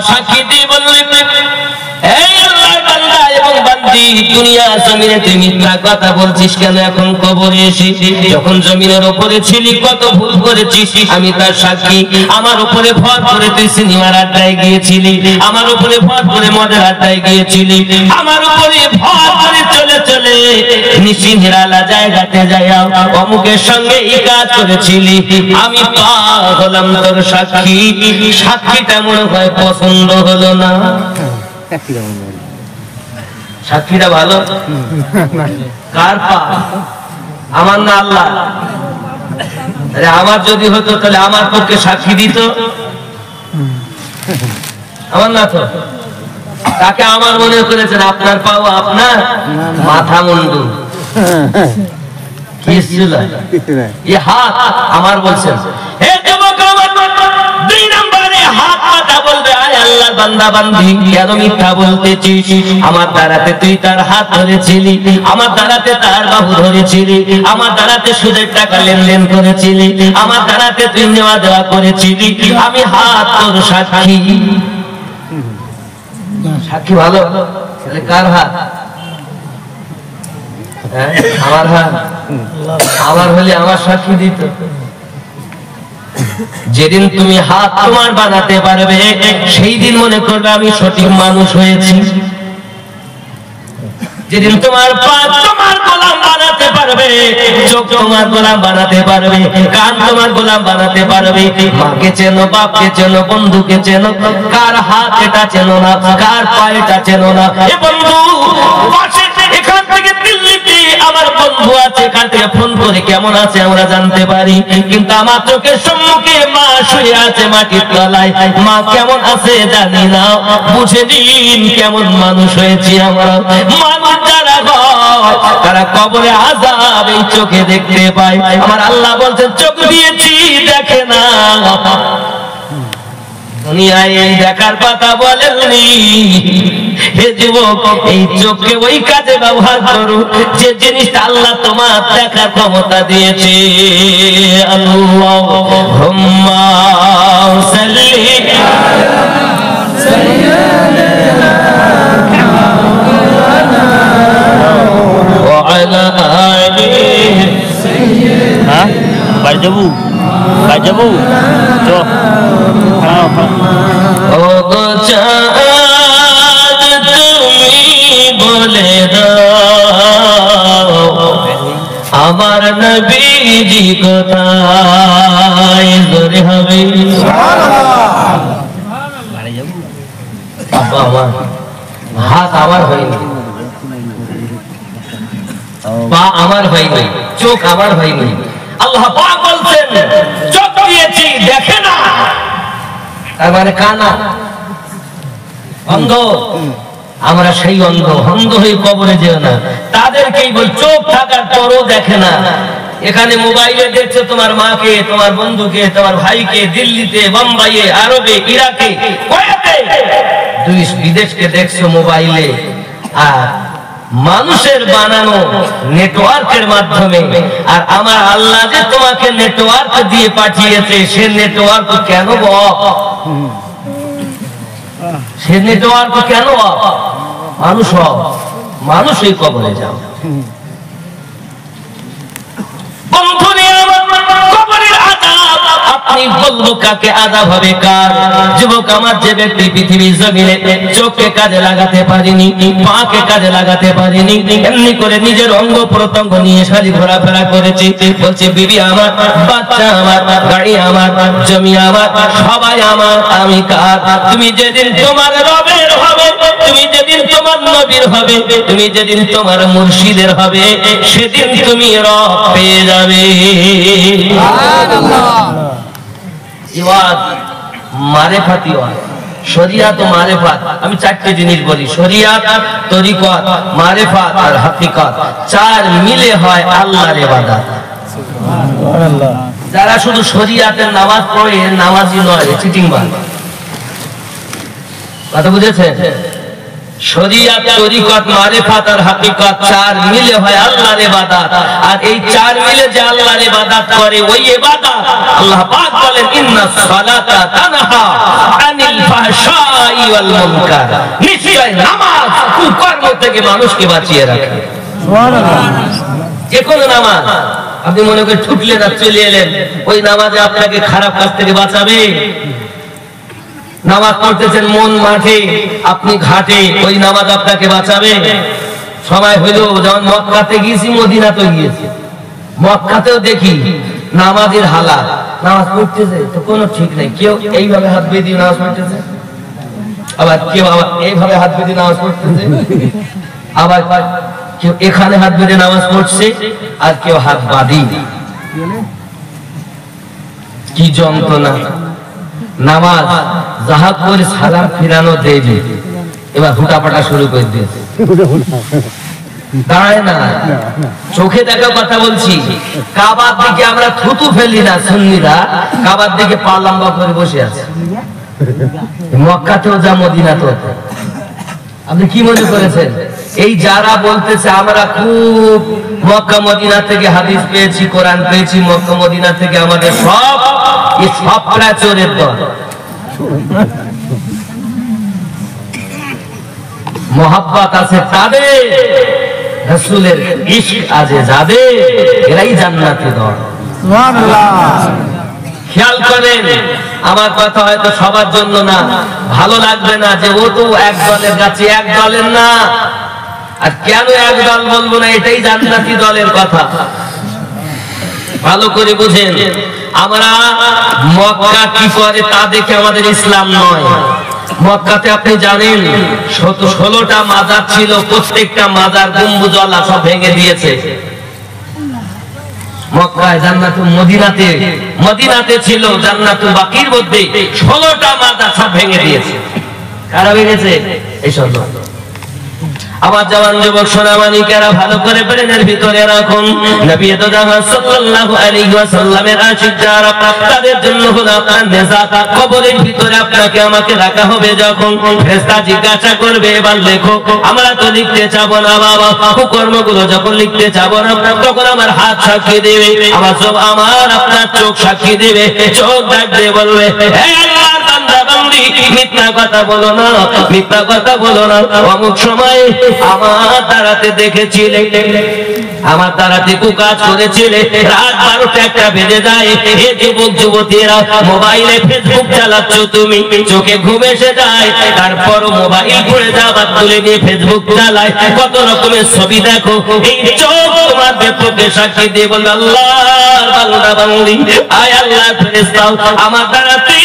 Speaker 1: সাক্ষী দিয়ে বললে, এই আল্লাহর বান্দা এবং বান্দি, দুনিয়া জমিনে তুই মিথ্যা কথা বলছিস কেন? এখন কবরে এসে যখন জমিনের উপরে ছিলি কত ভুল করেছিস, আমি তার সাক্ষী। আমার উপরে ভর করে তুই সিনেমার আড্ডায় গিয়েছিলি, আমার উপরে ভর করে মদের আড্ডায় গিয়েছিলি, আমার উপরে ভর করে চলে চলে নিশি নিরালা জায়গাতে যাইয়া অমুকের সঙ্গে এই কাজ করেছিলি। আমি পা হলাম তোর সাক্ষী। সাক্ষীটা মনে হয় পছন্দ হলো না। সাক্ষীটা ভালো কার পা? আমার না আল্লাহ? আরে আমার যদি হতো তাহলে আমার পক্ষে সাক্ষী দিত, আমার না তো। তাকে আমার মনে করেছেন আপনার পাও আপনার মাথা মুন্ডু কি ছিল? এই হাত আমার বলছেন। হে যুবক আমার, 2 নম্বরে হাত মাথা বলবে, আয় আল্লাহর বান্দা বান্দি, কেন মিথ্যা বলতেছিস? আমার দ্বারাতে তুই তার হাত ধরেছিলি, আমার দ্বারাতে তার বাহু ধরেছিলি, আমার দ্বারাতে সুদের টাকা লেনদেন করেছিলি, আমার দ্বারাতে তুই নেওয়া দেওয়া করেছিলি। আমি হাত তোর সাক্ষী। সাক্ষী ভালো, তাহলে কার হাত? আমার হাত। আমার হলে আমার সাক্ষী দিত। যেদিন তুমি হাত তোমার বানাতে পারবে, সেই দিন মনে করবে আমি সঠিক মানুষ হয়েছি। যেদিন তোমার পা তোমার গোলাম বানাতে পারবে, চোখ তোমার গোলাম বানাতে পারবে, কান তোমার গোলাম বানাতে পারবে, মাকে চেনো, বাপকে চেনো, বন্ধুকে চেনো, কার হাত এটা চেনো না, কার পা এটা চেনো না। এ বন্ধু, এখান থেকে দিল্লিতে আমার বন্ধু আছে এখান থেকে ফোন করে কেমন আছে আমরা জানতে পারি, কিন্তু আমার চোখের সম্মুখে মা শুয়ে আছে মাটির তলায়, মা কেমন আছে জানি না। বুঝে দিন কেমন মানুষ হয়েছি আমরা। মানুষ যারা হয় তারা কবরে আযাব এই চোখে দেখতে পায়। আমার আল্লাহ বলছেন চোখ দিয়েছি দেখে না। দুনিয়ায় এই দেখার কথা বলেননি। হে যুবক, এই চোখকে ওই কাজে ব্যবহার করো যে জিনিসটা আল্লাহ তোমার দেখার ক্ষমতা দিয়েছে। আল্লাহুম্মা সাল্লি আলা সাইয়্যিদিনা ওয়া আলা আলিহি সাইয়্যিদিনা।
Speaker 2: বাড়ি যাবো তো
Speaker 1: ও গো চাঁদ তুমি বলে দাও আমার নবীজি কোথায়? জোরে হবে আব্বা আমার হাত আমার হয়নি, পা আমার হয়নি, চোখ আমার হয়নি। আল্লাহ পাক বলছেন চোখ দিয়েছি দেখে না, তার মানে কানা অন্ধ। আমরা সেই অন্ধ হয়ে কবরে যেও না। তাদেরকেই বল চোখ থাকার পরও দেখে না। এখানে মোবাইলে দেখছো তোমার মাকে, তোমার বন্ধুকে, তোমার ভাইকে, দিল্লিতে, বোম্বাইয়ে, আরবে, ইরাকে, কোয়েতে, দেশ বিদেশকে দেখছো মোবাইলে। আর মানুষের বানানো নেটওয়ার্কের মাধ্যমে। আর আমার আল্লাহ যে তোমাকে নেটওয়ার্ক দিয়ে পাঠিয়েছে, সে নেটওয়ার্ক কেন সে নেটওয়ার্ক কেন মানুষই কবরে যাও। আপনি বলবো কাকে আযাব হবে কার? যুবক আমার, যে ব্যক্তি পৃথিবীর জমিনে চোখকে কাজে লাগাতে পারেনি, পাকে কাজে লাগাতে পারেনি, এমনি করে নিজের অঙ্গ প্রত্যঙ্গ নিয়ে সারি ঘোরাফেরা করেছে, বলছে বিবি আমার, বাচ্চা আমার, গাড়ি আমার, জমি আমার, সবাই আমার, আমি কার? তুমি যেদিন তোমার রবের হবে, তুমি যেদিন তোমার নবীর হবে, তুমি যেদিন তোমার মুর্শিদের হবে, সেদিন তুমি রব পেয়ে যাবে। মারেফাতি শরিয়াত ও মারেফাত, আমি চারটে জিনিস বলি, শরিয়াত, তরিকত, মারেফাত আর হাকিকত। চার মিলে হয় আল্লাহর ইবাদত। যারা শুধু শরিয়াতের নামাজ পড়ে নামাজি নয়, চিটিংবাজ। কথা বুঝেছেন? শরিয়াত, তরিকত, মারিফাত আর হাকিকত চার মিলে হয় আল্লাহর ইবাদত। আর এই চার মিলে যে আল্লাহর ইবাদত করে, ওই ইবাদত আল্লাহ পাক বলেন ইন্নাস সালাতা তানহা আনিল ফাহশাই ওয়াল মুনকার। নিশ্চয় নামাজ কুকর্ম থেকে মানুষকে বাঁচিয়ে রাখে। সুবহানাল্লাহ। যে কোনো নামাজ, আপনি মনে করে ছুটলেন আর চলে এলেন, ওই নামাজে আপনাকে খারাপ কাজ থেকে বাঁচাবে। নামাজ পড়তেছেন মন মাঠে, আপনি ঘাটে, ওই নামাজ আপনাকে বাঁচাবে? সময় হইল, যেমন মক্কাতে গিয়েছি, মদিনাতেও গিয়েছি, মক্কাতেও দেখি নামাজের হালাত, নামাজ পড়তেছে তো কোনো ঠিক নেই। কেউ এইভাবে হাত বেঁধে নামাজ পড়তেছে, আবার কেউ আবার এইভাবে হাত বেঁধে নামাজ পড়তেছে, আবার কেউ এখানে হাত বেঁধে নামাজ পড়ছে, আর কেউ হাত বাঁধি। কি যন্ত্রণা! নামাজ জাহাজ করে সালাম ফিরানো দেয়নি, এবার হুটাপাটা শুরু করে দিয়েছে। দাঁড়ায় না, চোখে দেখা কথা বলছি। কাবার দিকে আমরা থুতু ফেলি না, সুন্নিরা কাবার দিকে পা লম্বা করে বসে আছে। মক্কাতেও যা, মদিনাতেও। আপনি কি মনে করেছেন এই যারা বলতেছে আমরা খুব মক্কা মদিনা থেকে হাদিস পেয়েছি, কোরআন পেয়েছি, মক্কা মদিনা থেকে আমাদের সব, এই সব প্রায় চোরের দল। মোহাব্বত আছে তাদের, রাসূলের ইশক আছে যাদের, এরাই জান্নাতি দল। সুবহানাল্লাহ। খেয়াল করেন, আমার কথা হয়তো সবার জন্য না, ভালো লাগবে না যে ও তো এক দলের কাছে, এক দলের না। আর কেন এক দল বলবো না, এটাই জান্নাতি দলের কথা। ভালো করে বুঝেন, আমরা মক্কা কি করে তা দেখে আমাদের ইসলাম নয়। মক্কাতে আপনি জানেন 16টা মাজার ছিল, প্রত্যেকটা মাজার গম্বুজওয়ালা সব ভেঙে দিয়েছে। মক্কায় জান্নাতুল মদিনাতে ছিল জান্নাতুল বাকির মধ্যে 16টা মাজার সব ভেঙে দিয়েছে। কারা ভেঙেছে? এইসব লোক। আমার জওয়ান যুবক সোনামানিকেরা ভালো করে ব্রেনের ভিতরে রাখুন, নবী তো জাহান সাল্লাল্লাহু আলাইহি ওয়াসাল্লামের আশিক যারা, তাদের জন্য হলো আপনার নেজাত। কবরের ভিতরে আপনাকে আমাকে রাখা হবে, যখন ফেরেশতা জিজ্ঞাসা করবে এবার লেখো, আমরা তো লিখতে চাবো না বাবা, কর্মগুলো যখন লিখতে চাবো না তখন আমার হাত সাক্ষী দেবে, আমার সব আমার আপনার চোখ সাক্ষী দেবে। চোখ ডাকবে বলবে, হে আল্লাহর বান্দা বান্দি, মিথ্যা কথা বলো না, মিথ্যা কথা বলো না। অমুক সময় আমার দ্বারাতে দেখেছিলে, আমার দ্বারাতে কুকাজ করেছিলে, রাত 12টা 1টা বেজে যায়, হে যুবক যুবতীরা মোবাইলে ফেসবুক চালাচ্ছ তুমি, চোখে ঘুম এসে যায়, তারপর মোবাইল পড়ে যাবার তুলে নিয়ে ফেসবুক চালায়, কত রকমের ছবি দেখো। এই চোখ তোমার বিপক্ষে সাক্ষী দিয়ে বলবে, আল্লাহর বান্দা বান্দি, আয় আল্লাহর ফেরেশতা, আমার দ্বারাতে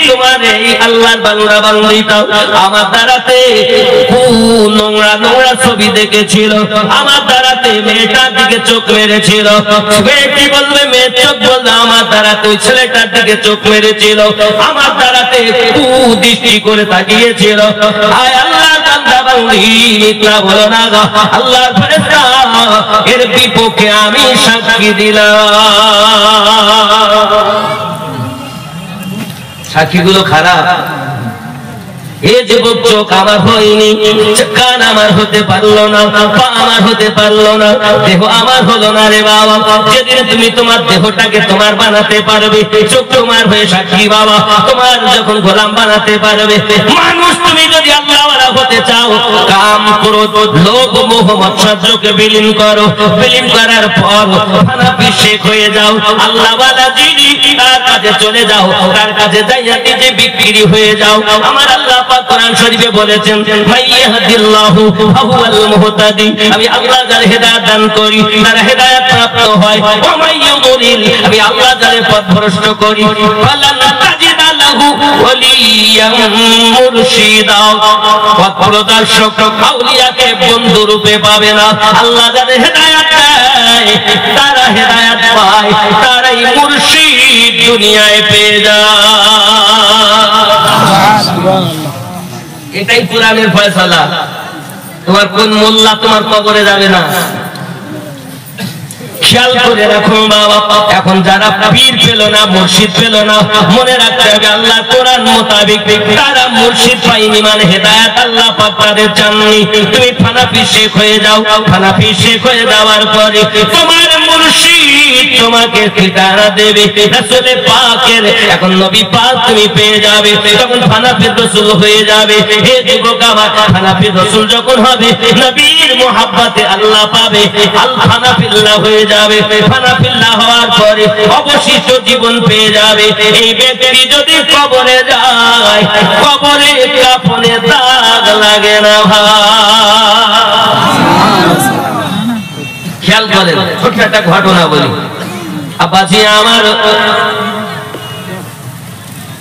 Speaker 1: তোমার এই আল্লাহর বান্দা বান্দিটাও আমার দ্বারাতে নোংরা নোংরা ছবি দেখেছিল, আমার দ্বারাতে মেয়েটার দিকে চোখ মেরেছিল। মেয়েটি বলবে, মেয়ের চোখ বলবে, আমার দ্বারাতে ওই ছেলেটার দিকে চোখ মেরেছিল, আমার দ্বারাতে কুদৃষ্টি করে তাকিয়েছিল। আয় আল্লাহর বান্দা বান্দি, মিথ্যা বলো না গো, আল্লাহর ফেরেশতা এর বিপক্ষে আমি সাক্ষী দিলাম। সাক্ষীগুলো খারাপ। এ যুবক, চোখ আমার হয়নি, কান আমার হতে পারলো না, পা আমার হতে পারলো না, দেহ আমার হলো না রে বাবা। যেদিন তুমি তোমার দেহটাকে তোমার বানাতে পারবে, চোখ তোমার হয়ে সাক্ষী বাবা, তোমার যখন গোলাম বানাতে পারবে। মানুষ তুমি যদি আল্লাহওয়ালা হতে চাও, কাম ক্রোধ লোভ মোহ মৎসর্যকে বিলীন করো, বিলীন করার পর হানাফি শেখ হয়ে যাও, আল্লাহওয়ালা যিনি তার কাছে চলে যাও, তার কাছে যাইয়া নিজে বিক্রি হয়ে যাও। আমার আল্লাহ পাক কোরআন শরীফে বলেছেন, মাইয়াহদিল্লাহু ফাহুয়াল মুহতাদি, আমি আল্লাহ যার হেদায়েত দান করি তার হেদায়েত প্রাপ্ত হয়, ওয়া মাইয়ুদ্লিল, আমি আল্লাহ যার পথভ্রষ্ট করি ফালান তাজিদা লাহু ওয়ালিয়াম মুরশিদা, পথপ্রদর্শক আউলিয়াকে বন্ধু রূপে পাবে না। আল্লাহ যার হেদায়েত দেয় তারা হেদায়েত পায়, তারাই মুরশিদ দুনিয়ায় পেয়ে যায়। এটাই কোরআনের ফয়সালা। তোমার কোন মোল্লা তোমার কবরে যাবে না। খেয়াল করে রাখো বাবা, এখন যারা পীর পেল না, মুর্শিদ পেল না, মনে রাখতে হবে আল্লাহ কোরআন মোতাবেক তারা মুর্শিদ পায়নি, মানে হেদায়েত আল্লাহ পাক তাদের চাননি। তুমি হানাফি শেখ হয়ে যাও, হানাফি শেখ হয়ে যাওয়ার পরে তোমার মুর্শিদ তোমাকে ঠিকানা দেবে রাসূল পাকের, এখন নবী পাক তুমি পেয়ে যাবে, তখন হানাফি রাসূল হয়ে যাবে। হে যুবক আমার, হানাফি রাসূল যখন হবে, নবীর মুহাব্বতে আল্লাহ পাবে, আল হানাফিল্লাহ হয়ে যাবে। হানাফিল্লাহ হওয়ার পরে অবশিষ্ট জীবন পেয়ে যাবে। এই ব্যক্তি যদি কবরে যায়, কবরে কাফনে দাগ লাগে না ভাই। খেয়াল করেন, ছোট্ট একটা ঘটনা বলি আব্বাজি আমার,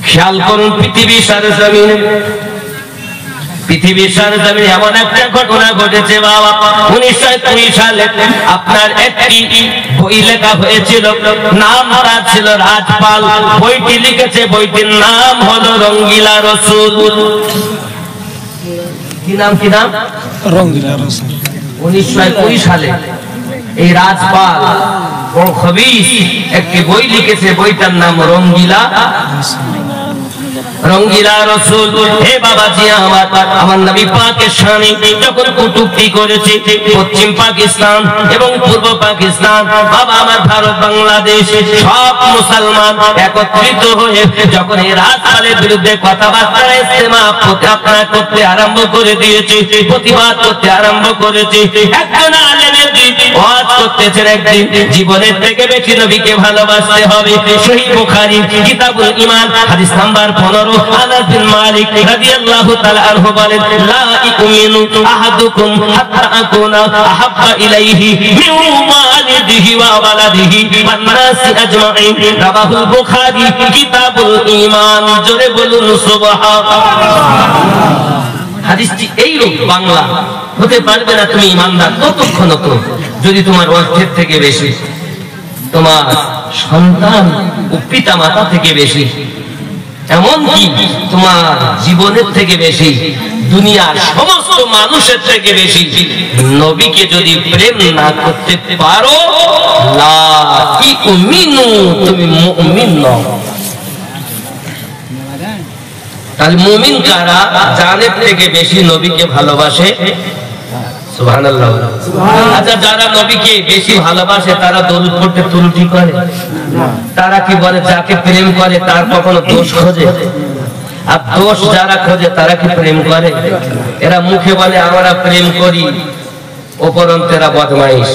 Speaker 1: খেয়াল করুন পৃথিবীর সারা জমিনে, পৃথিবীর সারা জমিনে এমন একটা ঘটনা ঘটেছে বাবা। 1920 সালে আপনার একটি বই লেখা হয়েছিল, নাম তার ছিল রাজপাল। বইটি লিখেছে, বইটির নাম হলো রঙ্গিলা রসুল। কি নাম? কি নাম? রঙ্গিলা রসুল। 1920 সালে এই রাজপাল বড় খবিস একটি বই লিখেছে, বইটার নাম রঙ্গিলা রঙ্গিলা রসুল। হে বাবাজি আমার, আমার নবী পাকের শানে যখন কটূক্তি করেছে পশ্চিম পাকিস্তান এবং পূর্ব পাকিস্তান, বাবা আমার ভারত বাংলাদেশ সব মুসলমান একত্রিত হয়ে যখন এই রাজপালের বিরুদ্ধে কথাবার্তা ইস্তেমা আপনারা করতে আরম্ভ করে দিয়েছে, প্রতিবাদ করতে আরম্ভ করেছে। একজন আলেমের ওয়াজ করতেছেন, একদিন জীবনের থেকে বেশি নবীকে ভালোবাসতে হবে। সহিহ বুখারী কিতাবুল ঈমান হাদিস নাম্বার 15, আনাস বিন মালিক রাদিয়াল্লাহু তাআলা আনহু বলেন, লা ইউমিনু আহাদুকুম হাত্তা আকুনা আহাব্বা ইলাইহি মিন ওয়ালিদিহি ওয়া ওয়ালাদিহি ওয়ান নাসি আজমাইন। রাওয়াহুল বুখারী কিতাবুল ঈমান। জোরে বলুন সুবহানাল্লাহ। হাদিসটি এইরূপ বাংলা হতে পারবে না তুমি ইমানদার ততক্ষণ তো যদি তোমার অর্থের থেকে বেশি, তোমার সন্তান ও পিতা মাতা থেকে বেশি, এমনকি তোমার জীবনের থেকে বেশি, দুনিয়ার সমস্ত মানুষের থেকে বেশি নবীকে যদি প্রেম না করতে পারো, লা তুমিনু, তুমি মুমিন নও। তাহলে মুমিন কারা? জানের থেকে বেশি নবীকে ভালোবাসে। সুবহানাল্লাহ। আচ্ছা, যারা নবীকে বেশি ভালোবাসে তারা দরুদ পড়তে ত্রুটি করে? তারা কি বলে যাকে প্রেম করে তার কখনো দোষ খোঁজে? আর দোষ যারা খোঁজে তারা কি প্রেম করে? এরা মুখে বলে আমরা প্রেম করি, অপরন্তু এরা বদমাইশ।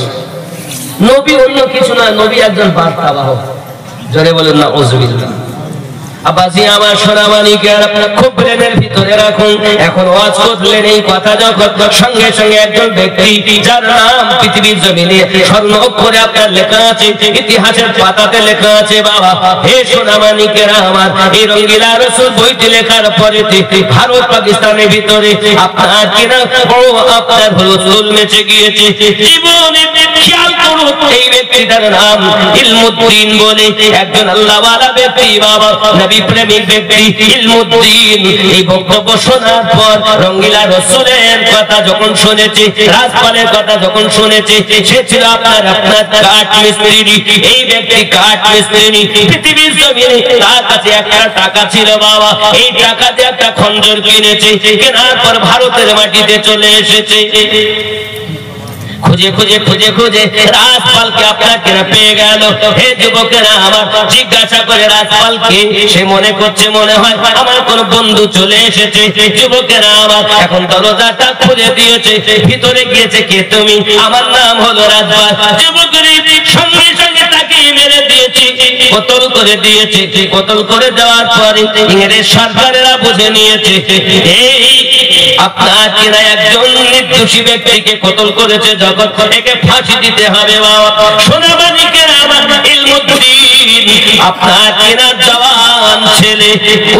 Speaker 1: নবী অন্য কিছু না, নবী একজন বার্তাবাহক। জোরে বলেন না উযবিল্লাহ। আবাজি আমার সোনামানিকের খুব ব্রেনের ভিতরে রাখুন। এখন ওয়াজ করলেন এই কথা যখন সঙ্গে সঙ্গে একজন ব্যক্তি যার নাম পৃথিবীর জমিনে স্বর্ণ অক্ষরে আপনার লেখা আছে, ইতিহাসের পাতাতে লেখা আছে, বাবা হে সোনামানিকেরা আমার, এই রঙ্গিলা রসুল বইটি লেখার পরে ভারত পাকিস্তানের ভিতরে আপনার কিনা বড় আপনার হলো চুল মেচে গিয়েছে। জীবনে খেয়াল করুন, এই ব্যক্তিটার নাম ইলমুদ্দিন বলে একজন আল্লাহওয়ালা ব্যক্তি, বাবা নবী প্রেমিক ব্যক্তি ইলমুদ্দিন। এই বক্তব্য শোনার পর রঙ্গিলা রসুলের কথা যখন শুনেছে, রাজপালের কথা যখন শুনেছে, সে ছিল আপনার কাঠ মিস্ত্রি। এই ব্যক্তি কাঠ মিস্ত্রি, পৃথিবীর জমিনে তার কাছে একটা টাকা ছিল, বাবা এই টাকা দিয়ে একটা খঞ্জর কিনেছে, কেনার পর ভারতের মাটিতে চলে এসেছে। খুঁজে খুঁজে খুঁজে খুঁজে রাজপালকে আপনাকে পেয়ে গেল। হে যুবকেরা আমার, জিজ্ঞাসা করে রাজপালকে, সে মনে করছে মনে হয় আমার কোন বন্ধু চলে এসেছে। যুবকেরা আমার এখন দরজাটা খুলে দিয়েছে, ভিতরে গিয়েছে, কে তুমি? আমার নাম হলো রাজপাল। যুবকের সঙ্গে সঙ্গে তাকে মেরে দিয়েছে, কতল করে দিয়েছে। কতল করে দেওয়ার পরে ইংরেজ সরকারেরা বুঝে নিয়েছে এই আপনার কিনা একজন নির্দোষী ব্যক্তিকে কতল করেছে, জগৎ একে ফাঁসি দিতে হবে। বাবা সোনামানিকের আমার ইলমুদ্দিন আপনার কিনা জওয়ান ছেলে,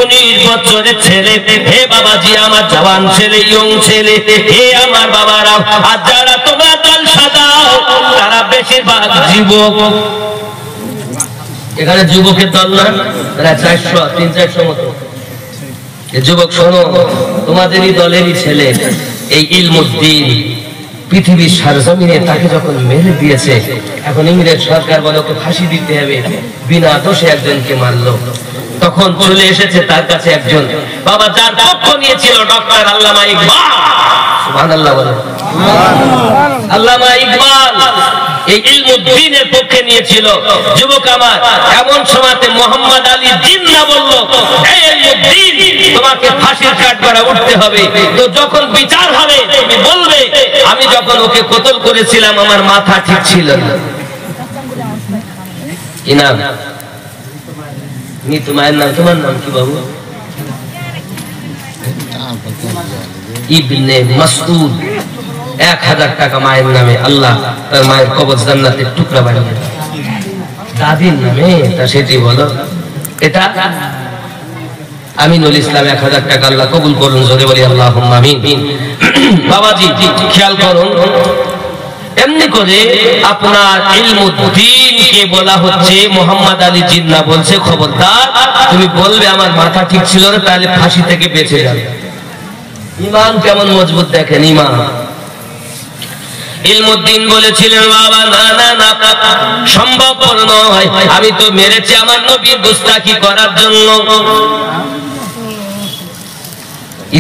Speaker 1: 19 বছরের ছেলে। হে বাবাজি আমার জওয়ান ছেলে, ইয়ং ছেলে, হে আমার বাবারা, আর যারা তোমরা দল সাজাও তারা বেশিরভাগ যুবক। এখানে যুবকের দল না, প্রায় 300-400 মতো যুবক। শোনো, তোমাদেরই দলেরই ছেলে এই ইলমুদ্দিন পৃথিবীর সারজমিনে তাকে যখন মেরে দিয়েছে, এখন ইংরেজ সরকার বলে ওকে ফাঁসি দিতে হবে, বিনা দোষে একজনকে মারলো। তখন চলে এসেছে তার কাছে একজন বাবা যার পক্ষ নিয়েছিল ডক্টর আল্লামা ইকবাল। সুবহানাল্লাহ বলেন। আল্লামা ইকবাল এই ইলমুদ্দিনের পক্ষে নিয়েছিল। যুবক আমার, এমন সময়তে মোহাম্মদ আলী জিন্না বলল, এই ইলমুদ্দিন তোমাকে ফাঁসির কাঠগড়া উঠতে হবে। তো যখন বিচার হবে তুমি বলবে আমি যখন ওকে কতল করেছিলাম আমার মাথা ঠিক ছিল না। কি নাম? তোমার নাম? তোমার নাম কি বাবু? ইবনে মাসউদ। 1000 টাকা মায়ের নামে, আল্লাহ তার মায়ের কবর জান্নাতের টুকরা বানিয়ে দেয়। দাদির নামে তা সেটি বলো। এটা আমিনুল ইসলাম 1000 টাকা, আল্লাহ কবুল করুন, জোরে বলি আল্লাহুম্মা আমিন। বাবাজি খেয়াল করুন, এমনি করে আপনার ইলমুদ্দিনকে বলা হচ্ছে, মোহাম্মদ আলী জিন্না বলছে খবরদার তুমি বলবে আমার মাথা ঠিক ছিল না, তাহলে ফাঁসি থেকে বেঁচে যাবে। ঈমান কেমন মজবুত দেখেন, ঈমান। ইলমুদ্দিন বলেছিলেন বাবা না না না, সম্ভবপর নয়, আমি তো মেরেছি আমার নবীর গুস্তাখি করার জন্য।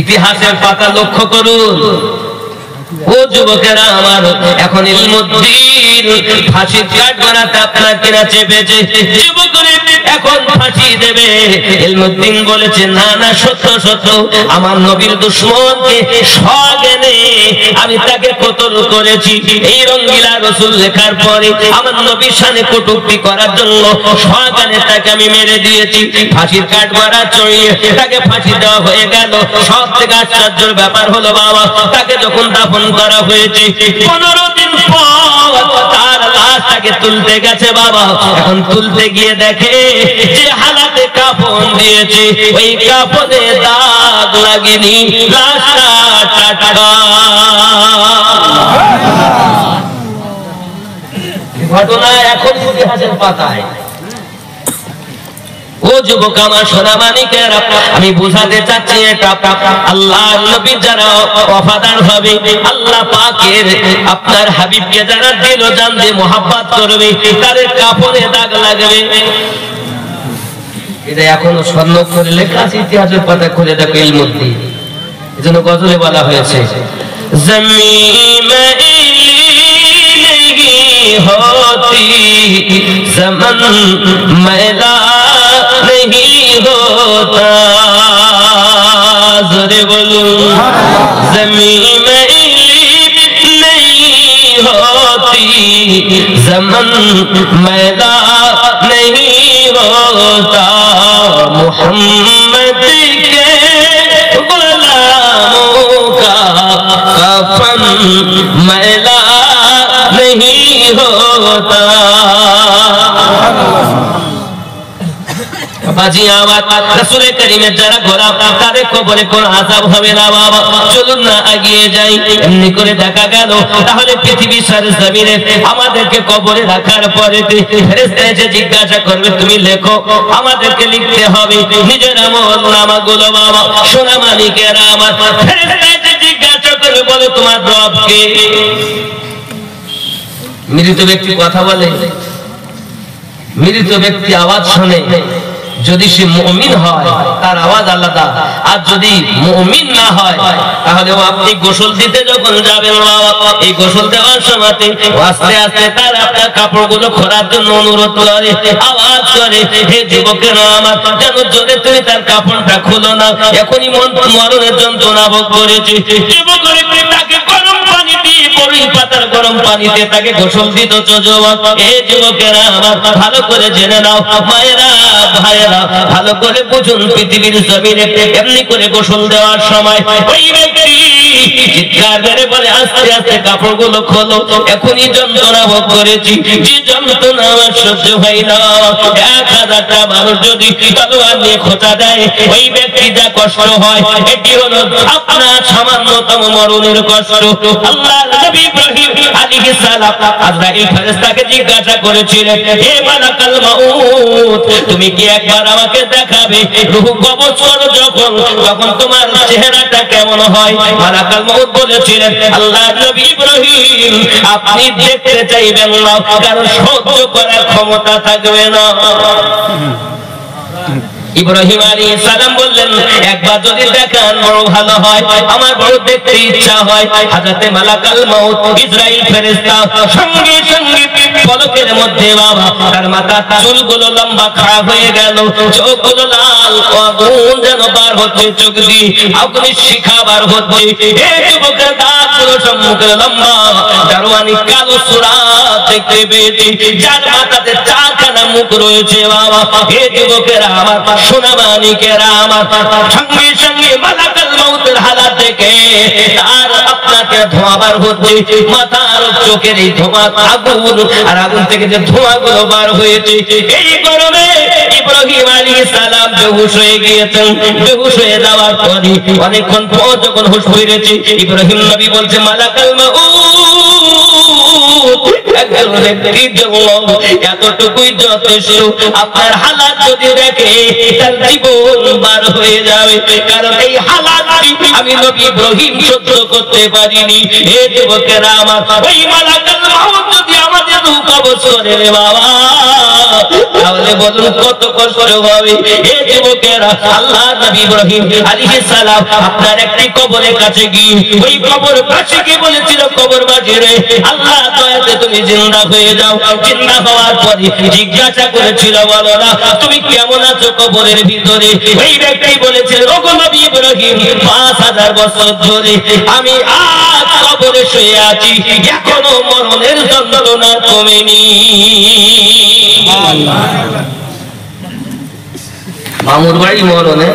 Speaker 1: ইতিহাসের পাতা লক্ষ্য করুন ও যুবকেরা আমার, এখন ইলমুদ্দিন ফাঁসির কাঠগড়াতে আপনার কিনা চেপেছে। যুবকেরা এখন ফাঁসি দেবে। ইলমুদ্দিন বলেছে না না, সত্য সত্য আমার নবীর দুশমনকে সজ্ঞানে আমি তাকে কতল করেছি। এই রঙ্গিলা রসুল লেখার পরে আমার নবীর শানে কটূক্তি করার জন্য সজ্ঞানে তাকে আমি মেরে দিয়েছি। ফাঁসির কাঠগড়া চড়িয়ে তাকে ফাঁসি দেওয়া হয়ে গেল। সব থেকে আশ্চর্যের ব্যাপার হলো বাবা, তাকে যখন দাফন করা হয়েছে 15 দিন পর তার লাশটাকে তুলতে গেছে বাবা। এখন তুলতে গিয়ে দেখে যে হালাতে কাফন দিয়েছে ওই কাফনে দাগ লাগেনি, লাশটা টাটকা। ঘটনা এখন ইতিহাসের পাতায়। ও যুবক আমার সোনা মানিকের, আমি বুঝাতে চাচ্ছি এটা আল্লাহর নবী যারা ওয়াফাদার হবে, আল্লাহ পাকের আপনার হাবিবকে যারা দিল জান দিয়ে মোহাব্বত করবে, তাদের কাপড়ে দাগ লাগবে। এটা এখনো স্বর্ণ করে লেখা আছে ইতিহাসের পাতা, খুলে দেখো ইলমুদ্দিন। এজন্য গজলে বলা হয়েছে জমিন होती ज़मन मैला नहीं होता, ज़ोरे बोलो ज़मीन में नहीं होती ज़मन मैला नहीं होता, मोहम्मद के गुलामों का कफन मैला नहीं होता। বাজি আমার রাসূল করিমের যারা গোলাম, তাদের কবরে কোন আযাব হবে না বাবা। চলুন না এগিয়ে যাই। এমনি করে দেখা গেল তাহলে পৃথিবী সারা জমিনে আমাদেরকে কবরে রাখার পরে ফেরেশতা এসে জিজ্ঞাসা করবে তুমি লেখো, আমাদেরকে লিখতে হবে নিজের আমলনামাগুলো বাবা। সোনা মানিকেরা আমার, ফেরেশতা এসে জিজ্ঞাসা করবে বলে তোমার রব কে? মৃত ব্যক্তি কথা বলে, মৃত ব্যক্তি আওয়াজ শোনে, যদি সে মুমিন হয় তার আওয়াজ আলাদা, আর যদি মুমিন না হয় তাহলে আপনি গোসল দিতে যখন যাবেন বাবা, এই গোসল দেওয়ার সময় আস্তে আস্তে তার আপনার কাপড়গুলো খোলার জন্য অনুরোধ করে, আওয়াজ করে হে যুবকেরা আমার, যেন জোরে তুমি তার কাপড়টা খুলো না, এখনই মরণের যন্ত্রণা ভোগ করেছে। যুবকের তাকে গরম পানি দিয়ে বড়ই পাতার গরম পানিতে তাকে গোসল দিত যুবক। হে যুবকেরা আমার, ভালো করে জেনে নাও মায়েরা ভাইয়েরা, ভালো করে বুঝুন পৃথিবীর জমিনে এমনি করে গোসল দেওয়ার সময় ওই ব্যক্তি চিৎকার মেরে বলে আস্তে আস্তে কাপড়গুলো খোলো, এখনই যন্ত্রণা ভোগ করেছি, যে যন্ত্রণা আমার সহ্য হয় না। 1000টা মানুষ যদি তলোয়ার নিয়ে খোঁচা দেয় ওই ব্যক্তি যা কষ্ট হয়, এটি হলো আপনার সামান্যতম মরণের কষ্ট। আল্লাহর নবী ইব্রাহিম আলাইহিস সালাম আজরাইল ফেরেশতাকে জিজ্ঞাসা করেছিলেন হে মালাকুল মাউত, তুমি কি একবার আমাকে দেখাবে রূহ কবজ করো যখন, তখন তোমার চেহারাটা কেমন হয়? মালাকুল মাউত বলেছিলেন আল্লাহর নবী ইব্রাহিম আপনি দেখতে চাইবেন না, কারণ সহ্য করার ক্ষমতা থাকবে না। ইব্রাহিম আলাইহিস সালাম বললেন একবার যদি দেখান বড় ভালো হয়, আমার বড় দেখতে ইচ্ছা হয়। হযরতে মালাকুল মাউত ইসরাইল ফেরেশতা সঙ্গে সঙ্গে পলকের মধ্যে বাবা তার মাথা চুলগুলো লম্বা খাড়া হয়ে গেল, চোখগুলো লাল, আগুন যেন বার হচ্ছে চোখ দিয়ে, আগুনে শিখা বার হচ্ছে। এই যুবকের দাঁতগুলো সম্মুখে লম্বা, দারওয়ানি কালো সুরাত দেখতে পেয়েছি, যার মাথাতে 4খানা মুখ রয়েছে বাবা। এই যুবকেরা আমার, সোনা মানিকেরা আমার, সঙ্গে সঙ্গে মালাকুল মাউতের হালাত দেখে আর আপনাকে ধোঁয়া বার হচ্ছে, মাথার চোখের এই ধোঁয়া আগুন, আর আগুন থেকে যে ধোঁয়াগুলো বার হয়েছে, এই গরমে ইব্রাহিম আলাইহিস সালাম বেহুশ হয়ে গিয়েছেন। বেহুশ হয়ে যাওয়ার পরে অনেকক্ষণ পর যখন হুঁশ ফিরেছে, ইব্রাহিম নবী বলছে মালাকুল মাউত একজন ব্যক্তির জন্য এতটুকুই যথেষ্ট, আপনার হালাত যদি দেখে তার জীবন বার হয়ে যাবে, কারণ এই হালাতটি আমি নবী ইব্রাহিম সহ্য করতে পারিনি। হে যুবকেরা আমার, ওই মালাকুল মাউত যদি আমাদের রূহ কবজ করে রে বাবা, তাহলে বলুন কত কষ্ট হবে। হে যুবকেরা, আল্লাহ নবী ইব্রাহিম আলাইহিস সালাম আপনার একটি কবরের কাছে গিয়ে ওই কবর পাশে গিয়ে বলেছিল কবরবাসী রে, আল্লাহ দয়াতে তুমি জিন্দা হয়ে যাও। জিন্দা হওয়ার পরে জিজ্ঞাসা করেছিল বলো না তুমি কেমন আছো কবরের ভিতরে? ওই ব্যক্তি বলেছিল ওগো নবী ইব্রাহিম 5000 বছর ধরে আমি আজ কবরে শুয়ে আছি, এখনো মরণের যন্ত্রণা কমেনি। মামুর বাড়ি মরণে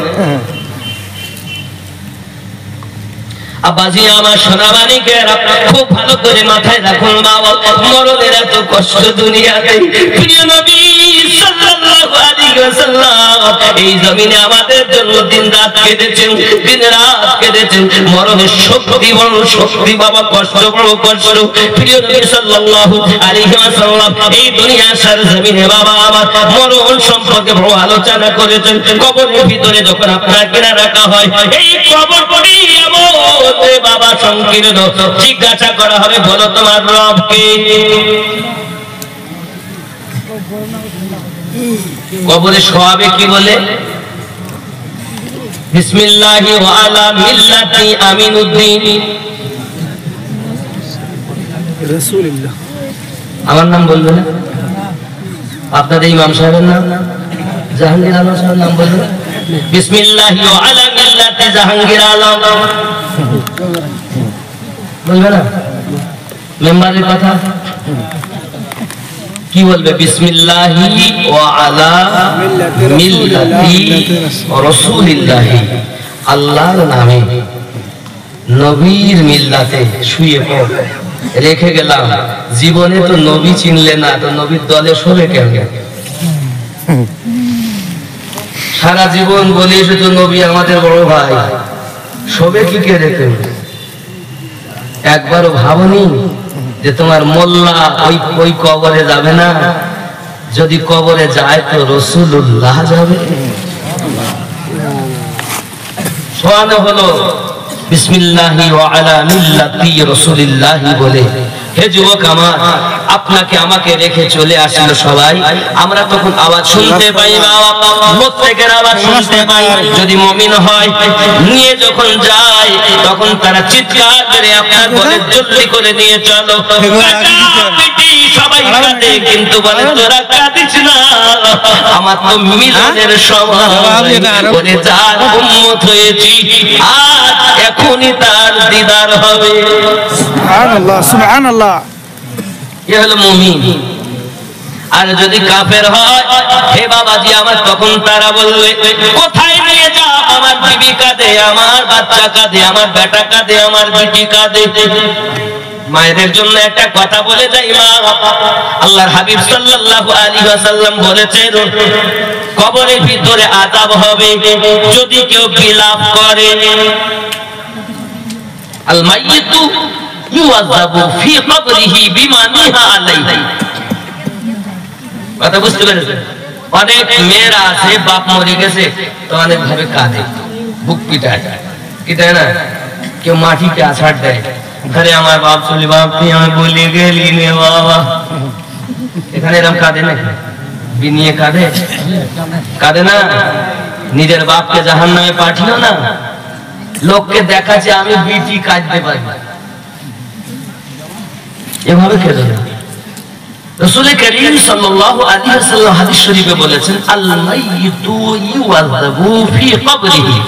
Speaker 1: আব্বাজি আমার সোনা মানিকেরা খুব ভালো করে মাথায় রাখুন বাবা, মরণের এত কষ্ট দুনিয়াতে প্রিয় নবী সাল্লাল্লাহু আলাইহি ওয়াসাল্লাম এই জমিনে আমাদের জন্য দিন রাত কেটেছেন, দিন রাত বেঁধেছেন, মরণের শক্তি বড় শক্তি বাবা, কষ্ট বড় কষ্ট। প্রিয় নবী সাল্লাল্লাহু আলাইহি ওয়াসাল্লাম এই দুনিয়ার সরজমিনে বাবা আমার মরণ সম্পর্কে বড় আলোচনা করেছেন। কবরের ভিতরে যখন আপনাকে রাখা হয়, এই কবরটি এমন বাবা সংকীর্ণ, জিজ্ঞাসা করা হবে বলো তোমার রব কে? কবরে শোয়াবে কি বলে? বিসমিল্লাহি ওয়া আলা মিল্লাতি আমিনুদ্দিন, রাসূলুল্লাহ। আমার নাম বলবেন না, আপনাদের ইমাম সাহেবের নাম জাহাঙ্গীর আলম সাহেবের নাম বলবেন। বিসমিল্লাহি ওয়া আলা মিল্লাতি জাহাঙ্গীর আলম বলবে না? মেম্বারের কথা কি বলবে? বিসমিল্লাহি ওয়া আলা মিল্লাতি রাসূলিল্লাহি, আল্লাহর নামে নবীর মিল্লাতে শুয়ে পড়। রেখে গেলাম, জীবনে তো নবী চিনলে না, তো নবীর দলে শোবে কেমন? সারা জীবন বলে এসেছো নবী আমাদের বড় ভাই, শোবে কি কে রেখে? একবারও ভাবনি যে তোমার মোল্লা ওই কবরে যাবে না? যদি কবরে যায় তো রাসূলুল্লাহ যাবে। শোয়ানো হলো বিসমিল্লাহি ওয়া আলা মিল্লাতি রাসূলিল্লাহি বলে। হে যুবক আমার, আপনাকে আমাকে রেখে চলে আসলো সবাই। আমরা তখন আওয়াজ শুনতে পাই, প্রত্যেকের আওয়াজ শুনতে পাই। যদি মুমিন হয়, নিয়ে যখন যায় তখন তারা চিৎকার করে আপনার বলে জলদি করে নিয়ে চলো। সবাই কাঁদে, কিন্তু বলে তোরা কাঁদিস না, আমার তো মিলনের সময় বলে যার উম্মত হয়েছি আর এখনই তার দিদার হবে।
Speaker 3: সুবহানাল্লাহ, সুবহানাল্লাহ।
Speaker 1: এ হলো মুমিন। আর যদি কাফের হয়, হে বাবাজি আমার, তখন তারা বলবে কোথায় নিয়ে যা? আমার বিবি কাঁদে, আমার বাচ্চা কাঁদে, আমার বেটা কাঁদে, আমার বেটি কাঁদে। মায়েদের জন্য একটা কথা বলে যাই, মা আল্লাহর হাবিব সাল্লাল্লাহু আলাইহি ওয়াসাল্লাম বলেছেন কবরের ভিতরে আযাব হবে যদি কেউ বিলাপ করে। আল মাইয়িতু ইউযাবু ফি কবরিহি বিমা নিহা আলাইহি। কথা বুঝতে পেরেছেন? অনেক মেয়েরা আছে বাপ মরে গেছে তো অনেক ভাবে কাঁদে, বুক পিটায়, কি তাই না? কেউ মাটিতে আছাড় দেয়, ঘরে আমার বাপ চলে, বাপ তুই আমি বলে গেলি নে বাবা। এখানে এরকম কাঁদে নাকি? বিনিয়ে কাঁদে? কাঁদে না? নিজের বাপকে জাহান্নামে পাঠিও না, লোককে দেখাচ্ছে আমি বিটি কাঁদতে পারি, এভাবে কেঁদে না। রাসূল করিম সাল্লাল্লাহু আলাইহি ওয়াসাল্লাম হাদিস শরীফে বলেছেন আল মাইয়িতু ইউযাবু ফি কবরিহি,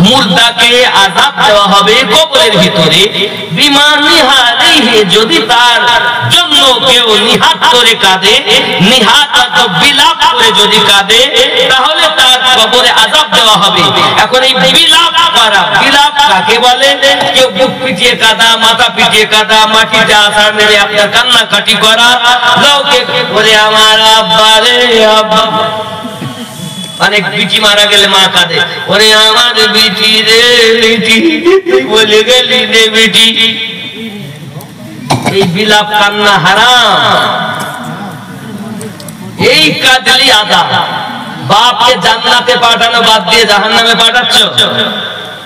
Speaker 1: মুর্দাকে আযাব দেওয়া হবে কবরের ভিতরে বিমা নিহা আলাইহি, যদি তার জন্য কেউ নিহাত করে কাঁদে, নিহাত অর্থাৎ বিলাপ করে যদি কাঁদে, তাহলে তার কবরে আযাব দেওয়া হবে। এখন এই বিলাপ করা, বিলাপ কাকে বলে? কেউ বুক পিটিয়ে কাঁদা, মাথা পিটিয়ে কাঁদা, মাটিতে আছাড় মেরে আপনার কান্নাকাটি করা, লোকে বলে আমার আব্বা রে আব্বা। অনেক বিটি মারা গেলে মা কাঁদে, ওরে আমার বিটি রে বিটি, তুই বলে গেলি রে বিটি। এই বিলাপ কান্না হারাম, এই কাঁদলি আযাব। বাপকে জান্নাতে পাঠানো বাদ দিয়ে জাহান্নামে পাঠাচ্ছ,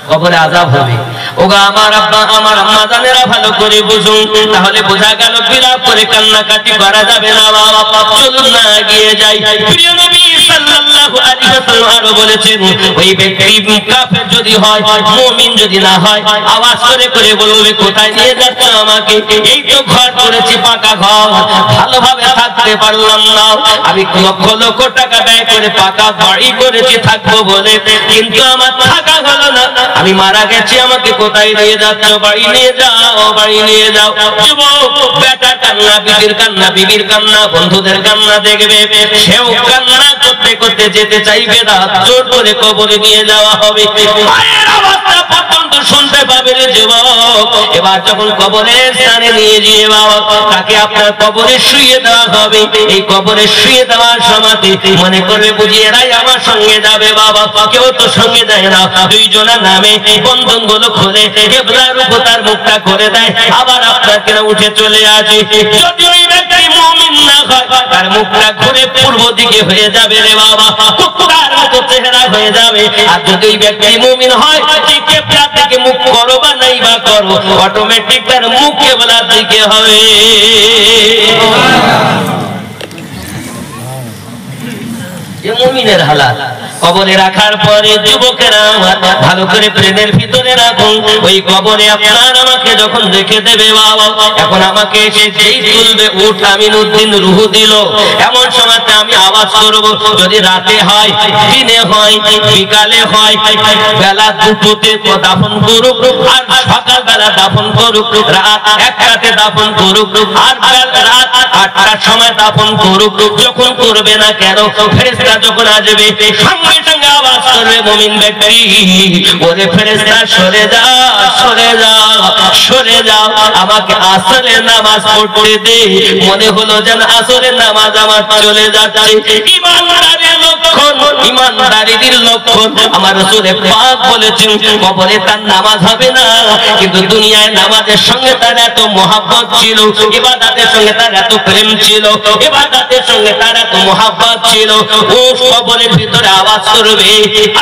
Speaker 1: কবরে আযাব হবে। ওগা আমার আব্বা আমার আম্মা জানেরা ভালো করে বুঝুন, তাহলে বোঝা গেল বিলাপ করে কান্নাকাটি করা যাবে না। বাবা চলুন না এগিয়ে যাই। প্রিয় নবী সাল্লাল্লাহু আলাইহি ওয়াসাল্লাম আরো বলেছেন ওই ব্যক্তি কাফের যদি হয়, মুমিন যদি না হয়, আওয়াজ করে করে বলবে কোথায় নিয়ে যাচ্ছ আমাকে? এই তো ঘর করেছি, পাকা ঘর, ভালোভাবে থাকতে পারলাম না, আমি লক্ষ লক্ষ টাকা ব্যয় করে পাকা বাড়ি করেছি থাকবো বলে, কিন্তু আমার থাকা হলো না। আমি মারা গেছি, আমাকে কোথায় নিয়ে যাচ্ছ? বাড়ি নিয়ে যাও, বাড়ি নিয়ে যাও। যুবক বেটার কান্না, বিবির কান্না, বিবির কান্না, বন্ধুদের কান্না দেখবে, সেও কান্না করতে করতে যেতে চাইবে না, জোর করে কবরে নিয়ে যাওয়া হবে। মায়ের অবস্থা পর্যন্ত তো শুনতে পাবে রে যুবক। এবার যখন কবরের স্থানে নিয়ে গিয়ে বাবা তাকে আপনার কবরে শুইয়ে দেওয়া হবে। এই কবরে শুইয়ে দেওয়ার সময় মনে করবে বুঝি এরাই আমার সঙ্গে যাবে বাবা, কেউ তো সঙ্গে যায় না। দুইজনের নামে বন্ধন গুলো খুলে কেবলার উপর তার মুখটা করে দেয়, আবার আপনার কেন উঠে চলে আসে। যদি ওই ব্যক্তি মুমিন না হয় তার মুখটা ঘুরে পূর্ব দিকে হয়ে যাবে রে বাবা, কুকুরের মতো চেহারা হয়ে যাবে। আর যদি ওই ব্যক্তি মুমিন হয় ঠিক কেবলার দিকে মুখ করো বা নাই বা করো, অটোমেটিক তার মুখ কেবলার দিকে হবে। মুমিনের হালাত কবরে রাখার পরে যুবকেরা ভালো করে প্রেমের ভিতরে রাখুন। ওই কবরে আপনার আমাকে যখন রেখে দেবে বাবা, এখন আমাকে এসে যেই তুলবে উঠ আমিনউদ্দিন রুহু দিল, এমন সময়তে আমি আওয়াজ করব। যদি রাতে হয়, দিনে হয়, বিকালে হয়, বেলা দুটোতে দাফন করুক আর সকালবেলা দাফন করুক, রাত 1টাতে দাফন করুক আর রাত 8টার সময় দাফন করুক, যখন করবে না কেন ফেরেশতা যখন আসবে সঙ্গে সঙ্গে আওয়াজ করবে মুমিন ব্যক্তি, ওরে ফেরেশতা সরে যাও, সরে যাও, সরে যাও, আমাকে আসরের নামাজ পড়তে দে। মনে হলো যেন আসরের নামাজ আমার চলে যাচ্ছে। ইমানদারের লক্ষণ, ইমানদারির লক্ষণ আমার রাসূল পাক বলেছেন কবরে তার নামাজ হবে না, কিন্তু দুনিয়ায় নামাজের সঙ্গে তার এত মহব্বত ছিল, ইবাদতের সঙ্গে তার এত প্রেম ছিল, ইবাদতের সঙ্গে তার এত মহব্বত ছিল। ও কবরের ভিতরে আওয়াজ করবে,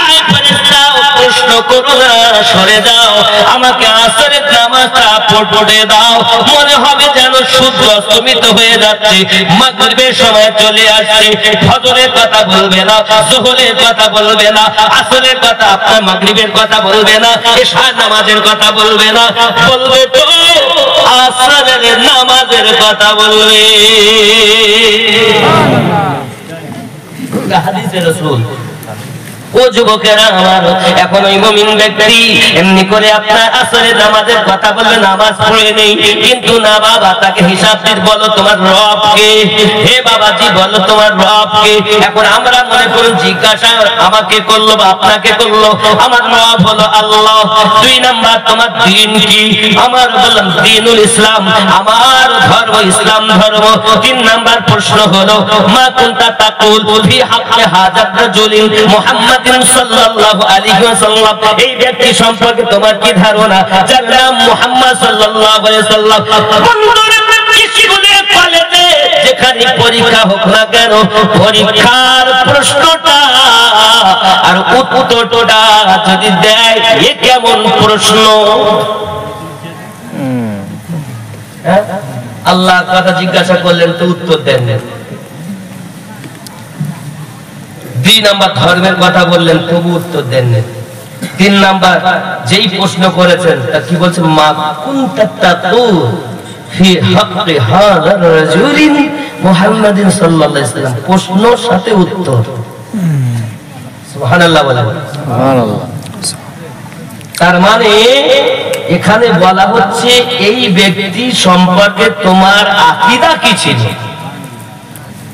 Speaker 1: আয় ফেরেশতা প্রশ্ন করো না, সরে যাও, আমাকে আসরের নামাজটা পড়তে দাও। মনে হবে যেন সূর্য অস্তমিত হয়ে যাচ্ছে, মাগরিবের সময় চলে আসছে। ফজরের কথা বলবে না, যোহরের কথা বলবে না, আসরের কথা, আপনার মাগরিবের কথা বলবে না, এশার নামাজের কথা বলবে না, বলবে তো আসরের নামাজের কথা বলবে। হাদিসে রাসূল। ও যুবকেরা আমার, এখন ওই মুমিন ব্যক্তি এমনি করে আপনার আসরের নামাজের কথা বলবে, নামাজ পড়ে নেই, কিন্তু না বাবা তাকে হিসাব দিতে বলো তোমার রব কে, হে বাবাজি বলো তোমার রব কে। এখন আমরা মনে করুন জিজ্ঞাসা আমাকে করলো বা আপনাকে করলো, আমার রব হলো আল্লাহ। 2 নাম্বার তোমার দ্বীন কি, আমার বললাম দ্বীনুল ইসলাম, আমার ধর্ম ইসলাম ধর্ম। 3 নাম্বার প্রশ্ন হলো মা কুনতা তাকুল ফি হাক্কি হাযাত রাজুলিন মুহাম্মাদ সাল্লাল্লাহু আলাইহি ওয়াসাল্লাম, এই ব্যক্তি সম্পর্কে তোমার কি ধারণা যার নাম মুহাম্মদ সাল্লাল্লাহু আলাইহি ওয়াসাল্লাম। স্কুলে কলেজে যেখানে পরীক্ষা হোক না কেন, পরীক্ষার প্রশ্নটা আর উত্তরটা যদি দেয় এ কেমন প্রশ্ন। আল্লাহ কথা জিজ্ঞাসা করলেন তো উত্তর দেন। 2 নাম্বার ধর্মের কথা বললেন তবু উত্তর দেন। 3 নাম্বার যেই প্রশ্ন করেছেন তা কি বলছে, মা কুনতা তাকুল ফি হাক্কি হাযার রাজুলিন মুহাম্মাদিন সাল্লাল্লাহু আলাইহি ওয়াসাল্লাম, প্রশ্নের সাথে উত্তর। সুবহানাল্লাহ বলে, সুবহানাল্লাহ। তার মানে এখানে বলা হচ্ছে এই ব্যক্তি সম্পর্কে তোমার আকীদা কি ছিল।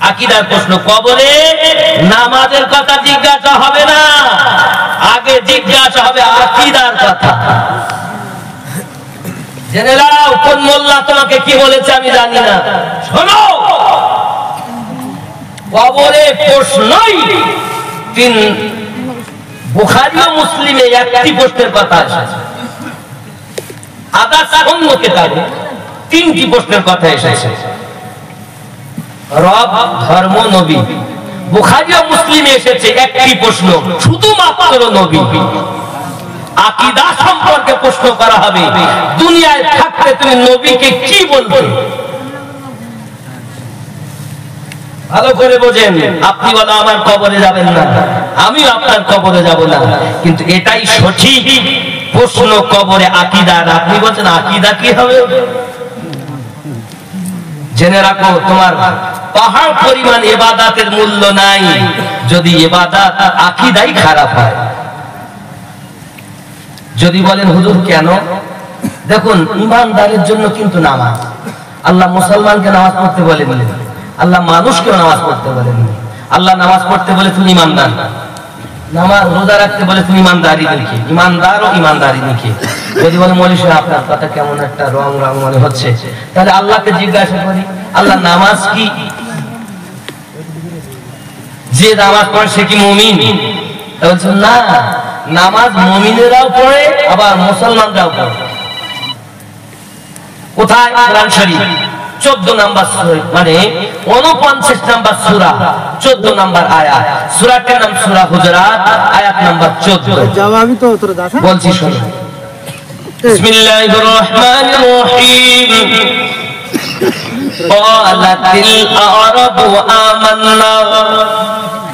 Speaker 1: আকীদার প্রশ্ন, কবরে নামাজের কথা জিজ্ঞাসা হবে না, আগে জিজ্ঞাসা হবে আকীদার কথা। জেনে নাও কোন মোল্লা তোমাকে কি বলেছে আমি জানি না, শোনো কবরে প্রশ্নই 3 বুখারী ও মুসলিমে একটি প্রশ্নের কথা এসেছে, আদার্স অন্য কিতাবে 3টি প্রশ্নের কথা এসেছে। রব, ধর্ম, নবী। বুখারী ও মুসলিমে এসেছে একটি প্রশ্ন, শুধুমাত্র নবী। আকীদা সম্পর্কে প্রশ্ন করা হবে, দুনিয়ায় থাকতে তুমি নবীকে কি বলবে। ভালো করে বোঝেন, আপনি বলো আমার কবরে যাবেন না, আমিও আপনার কবরে যাব না, কিন্তু এটাই সঠিক প্রশ্ন কবরে আকীদার। আপনি বলছেন আকীদা কি হবে। জেনে রাখো তোমার পাহাড় পরিমাণ ইবাদতের মূল্য নাই যদি ইবাদত আকীদাই খারাপ হয়। যদি বলেন হুজুর কেন, দেখুন ইমানদারের জন্য কিন্তু নামাজ, আল্লাহ মুসলমানকে নামাজ পড়তে বলেননি, আল্লাহ মানুষকেও নামাজ পড়তে বলেননি। আল্লাহ নামাজ পড়তে বলে তুমি ইমানদার, নামাজ রোজা রাখতে বলে তুমি ইমানদারি দেখি, ইমানদার ও ইমানদারি দেখি। যদি বলে মৌলভী সাহেব আপনার কথা কেমন একটা রং রং মনে হচ্ছে, তাহলে আল্লাহকে জিজ্ঞাসা করি, আল্লাহ নামাজ কি? যে নামাজ পড়ে সে কি মুমিন? বলছেন না, নামাজ মুমিনেরাও পড়ে আবার মুসলমানরাও পড়ে। কোথায়? কোরআন শরীফ 14 নম্বর মানে 49 নম্বর সূরা 14 নম্বর আয়াত। সূরাটির নাম সূরা হুজুরাত, আয়াত নাম্বার 14।
Speaker 3: জবাবই তো তোর দাদা
Speaker 1: বলছি শুনুন। বিসমিল্লাহির রহমানির রহিম। ক্বালাতিল আরাবু আমান্না।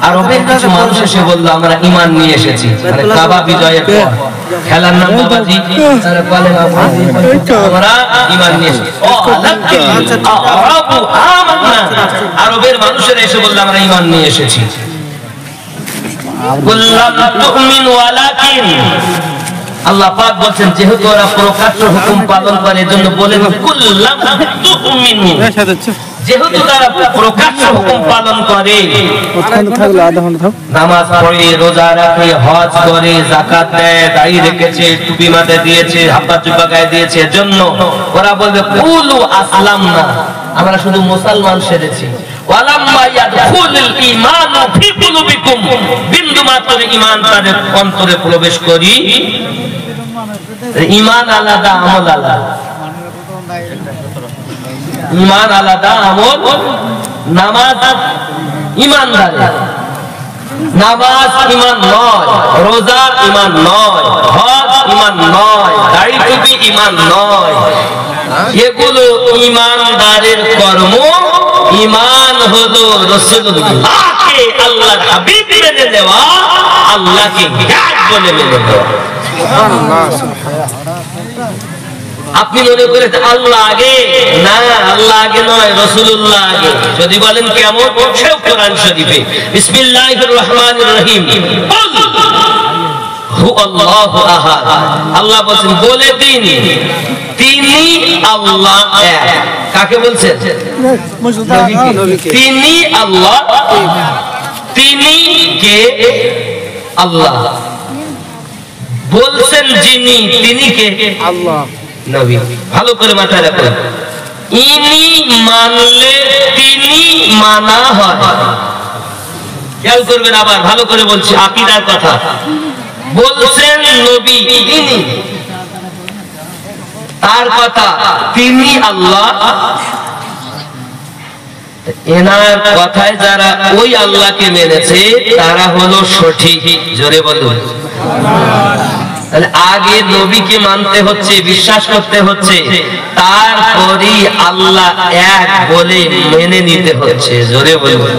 Speaker 1: আরবের কিছু মানুষ এসে বললো আমরা ঈমান নিয়ে এসেছি। মানে কাবা বিজয়ের পর খেলার নাম বাবাজি, তারা বলে আমরা ঈমান নিয়ে এসেছি। ক্বালাতিল আরাবু আমান্না। আরবের মানুষেরা এসে বললো আমরা ঈমান নিয়ে এসেছি। কুল্লাম তুমিন ওয়ালাকিন, আল্লাহ পাক বলেন যেহেতু ওরা প্রকাশ্য হুকুম পালন করে এজন্য বলেন কুল্লাম তুমিনু, যেহেতু তারা প্রকাশ্য হুকুম পালন করে, নামাজ পড়ে, রোজা রাখে, হজ করে, যাকাত দেয়, দাড়ি রেখেছে, টুপি মাথায় দিয়েছে, হাব্বা জুব্বা গায়ে দিয়েছে, এজন্য ওরা বলবে কুলু আসলামনা, আমরা শুধু মুসলমান সেরেছি। ওয়ালাম্মা ইয়াদখুলুল ঈমানু ফি কুলুবিকুম, বিন্দু মাত্র ঈমান তাদের অন্তরে প্রবেশ করি। ঈমান আলাদা, আমল আলাদা। ঈমান আলাদা, আমল। নামাজ ঈমানদার, নামাজ ঈমান নয়, রোজা ঈমান নয়, হজ ঈমান নয়, দাড়ি টুপি ঈমান নয়, এগুলো ঈমানদারের কর্ম। ঈমান হলো রাসূলুল্লাহকে আল্লাহর হাবিব মেনে নেওয়া, আল্লাহকে এক বলে মেনে নেওয়া। সুবহানাল্লাহ, সুবহানাল্লাহ। আপনি মনে করেন আল্লাহ আগে, না, আল্লাহ আগে নয়, রাসূলুল্লাহ আগে। যদি বলেন কেমন, সেও কোরআন শরীফে বিসমিল্লাহির রহমানির রহিম হুয়াল্লাহু আহাদ, আল্লাহ বলেন বলে দিন তিনি আল্লাহ এক। কাকে বলছেন? তিনি আল্লাহ। তিনি কে? আল্লাহ। বলছেন যিনি, তিনি কে? আল্লাহ, নবী। ভালো করে মাথায় রাখুন, ইনি মানলে তিনি মানা হয়। খেয়াল করবেন, আবার ভালো করে বলছি, আকীদার কথা। বলছেন নবী, তিনি, তার কথা, তিনি আল্লাহ। এনার কথায় যারা ওই আল্লাহকে মেনেছে তারা হলো সঠিক। জোরে বলুন। তাহলে আগে নবীকে মানতে হচ্ছে, বিশ্বাস করতে হচ্ছে, তারপরই আল্লাহ এক বলে মেনে নিতে হচ্ছে। জোরে বলুন।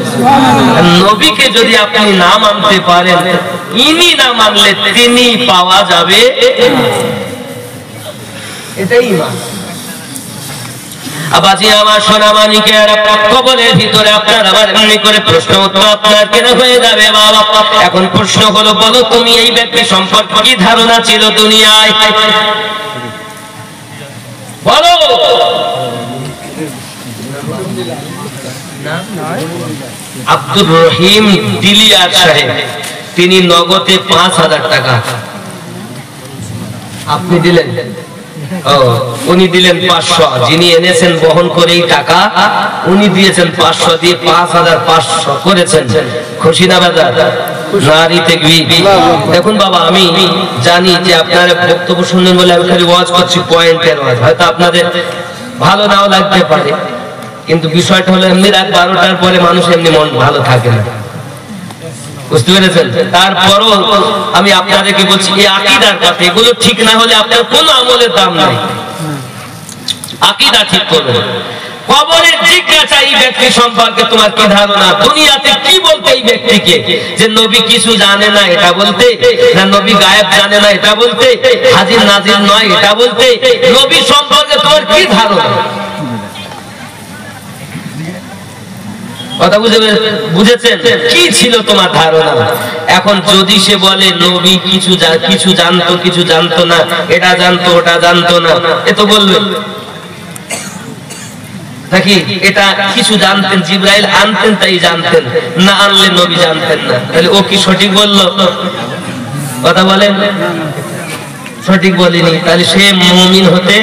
Speaker 1: নবীকে যদি আপনি না মানতে পারেন, ইনি না মানলে তিনি পাওয়া যাবে, এটাই ঈমান। আবাজি আমার সোনা মানিকের, কবরের ভিতরে আপনার আমার এমনি করে প্রশ্ন উত্তর আপনার কেন হয়ে যাবে বাবা। এখন প্রশ্ন হলো, বলো তুমি এই ব্যক্তি সম্পর্কে কি ধারণা ছিল দুনিয়ায়? বলো। আব্দুর রহিম দিলিয়ার সাহেব, তিনি নগদে 5,000 টাকা আপনি দিলেন, উনি দিলেন 500, যিনি এনেছেন বহন করে এই টাকা উনি দিয়েছেন 500, দিয়ে 5,500 করেছেন। খুশি না বাজার? নারী তাকবীর। দেখুন বাবা, আমি জানি যে আপনারা বক্তব্য শুনলেন বলে আমি খালি ওয়াজ করছি, পয়েন্টের ওয়াজ, হয়তো আপনাদের ভালো নাও লাগতে পারে, কিন্তু বিষয়টা হলো এমনি রাত 12টার পরে মানুষ এমনি মন ভালো থাকে না, বুঝতে পেরেছেন? তারপরও আমি আপনাদেরকে বলছি, এই আকীদার কথা, এগুলো ঠিক না হলে আপনার কোনো আমলের দাম নাই। আকীদা ঠিক করবেন। কবরে জিজ্ঞাসা এই ব্যক্তি সম্পর্কে তোমার কি ধারণা? দুনিয়াতে কি বলতে এই ব্যক্তিকে? যে নবী কিছু জানে না এটা বলতে, না নবী গায়েব জানে না এটা বলতে, হাজির নাজির নয় এটা বলতে, নবী সম্পর্কে তোমার কি ধারণা? কথা বুঝেছেন? কি ছিল তোমার ধারণা? এখন যদি সে বলে নবী কিছু জানতো, কিছু জানতো না, এটা জানতো, ওটা জানতো না, এ তো বলবে নাকি এটা কিছু জানতেন, জিবরাইল আনতেন তাই জানতেন, না আনলে নবী জানতেন না। তাহলে ও কি সঠিক বললো? কথা বলেন, সঠিক বলিনি। তাহলে সে মুমিন হতে,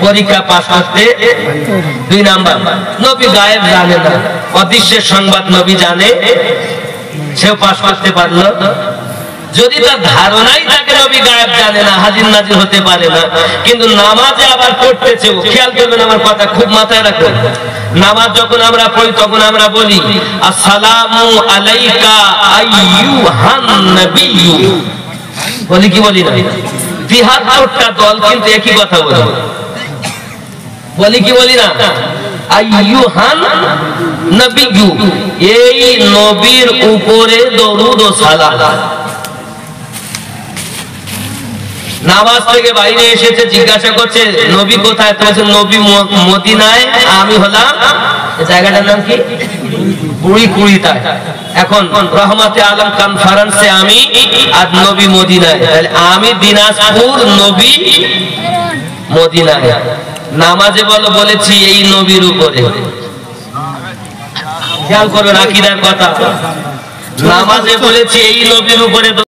Speaker 1: পরীক্ষা পাস করতে 2 নাম্বার, নবী গায়েব জানে না, অদৃশ্যের সংবাদ নবী জানে, সেও পাস করতে পারলো। যদি তার ধারণাই থাকে নবী গায়েব জানে না, হাজির নাজির হতে পারে না, কিন্তু নামাজে আবার পড়তেছে, খেয়াল করবেন আমার কথা, খুব মাথায় রাখবেন। নামাজ যখন আমরা পড়ি তখন আমরা বলি আসসালামু আলাইকা আইয়ুহান নবিয়্যু, বলি কি বলি না? ৭২টা দল কিন্তু একই কথা বলে, বলি কি বলি না? আইয়ুহান নবিয়্যু, এই নবীর উপরে দরুদ ও সালাম। নামাজ থেকে বাইরে এসেছে, জিজ্ঞাসা করছে নবী কোথায়? তো বলছে নবী মদিনায়, আমি হলাম, জায়গাটার নাম কি, বুড়িকুড়িটায়। এখন রহমতে আলম কনফারেন্সে আমি, আর নবী মদিনায়। তাহলে আমি দিনাজপুর, নবী মদিনায়। নামাজে বলেছি এই নবীর উপরে, খেয়াল করবেন আকীদার কথা। নামাজে বলেছি এই নবীর উপরে।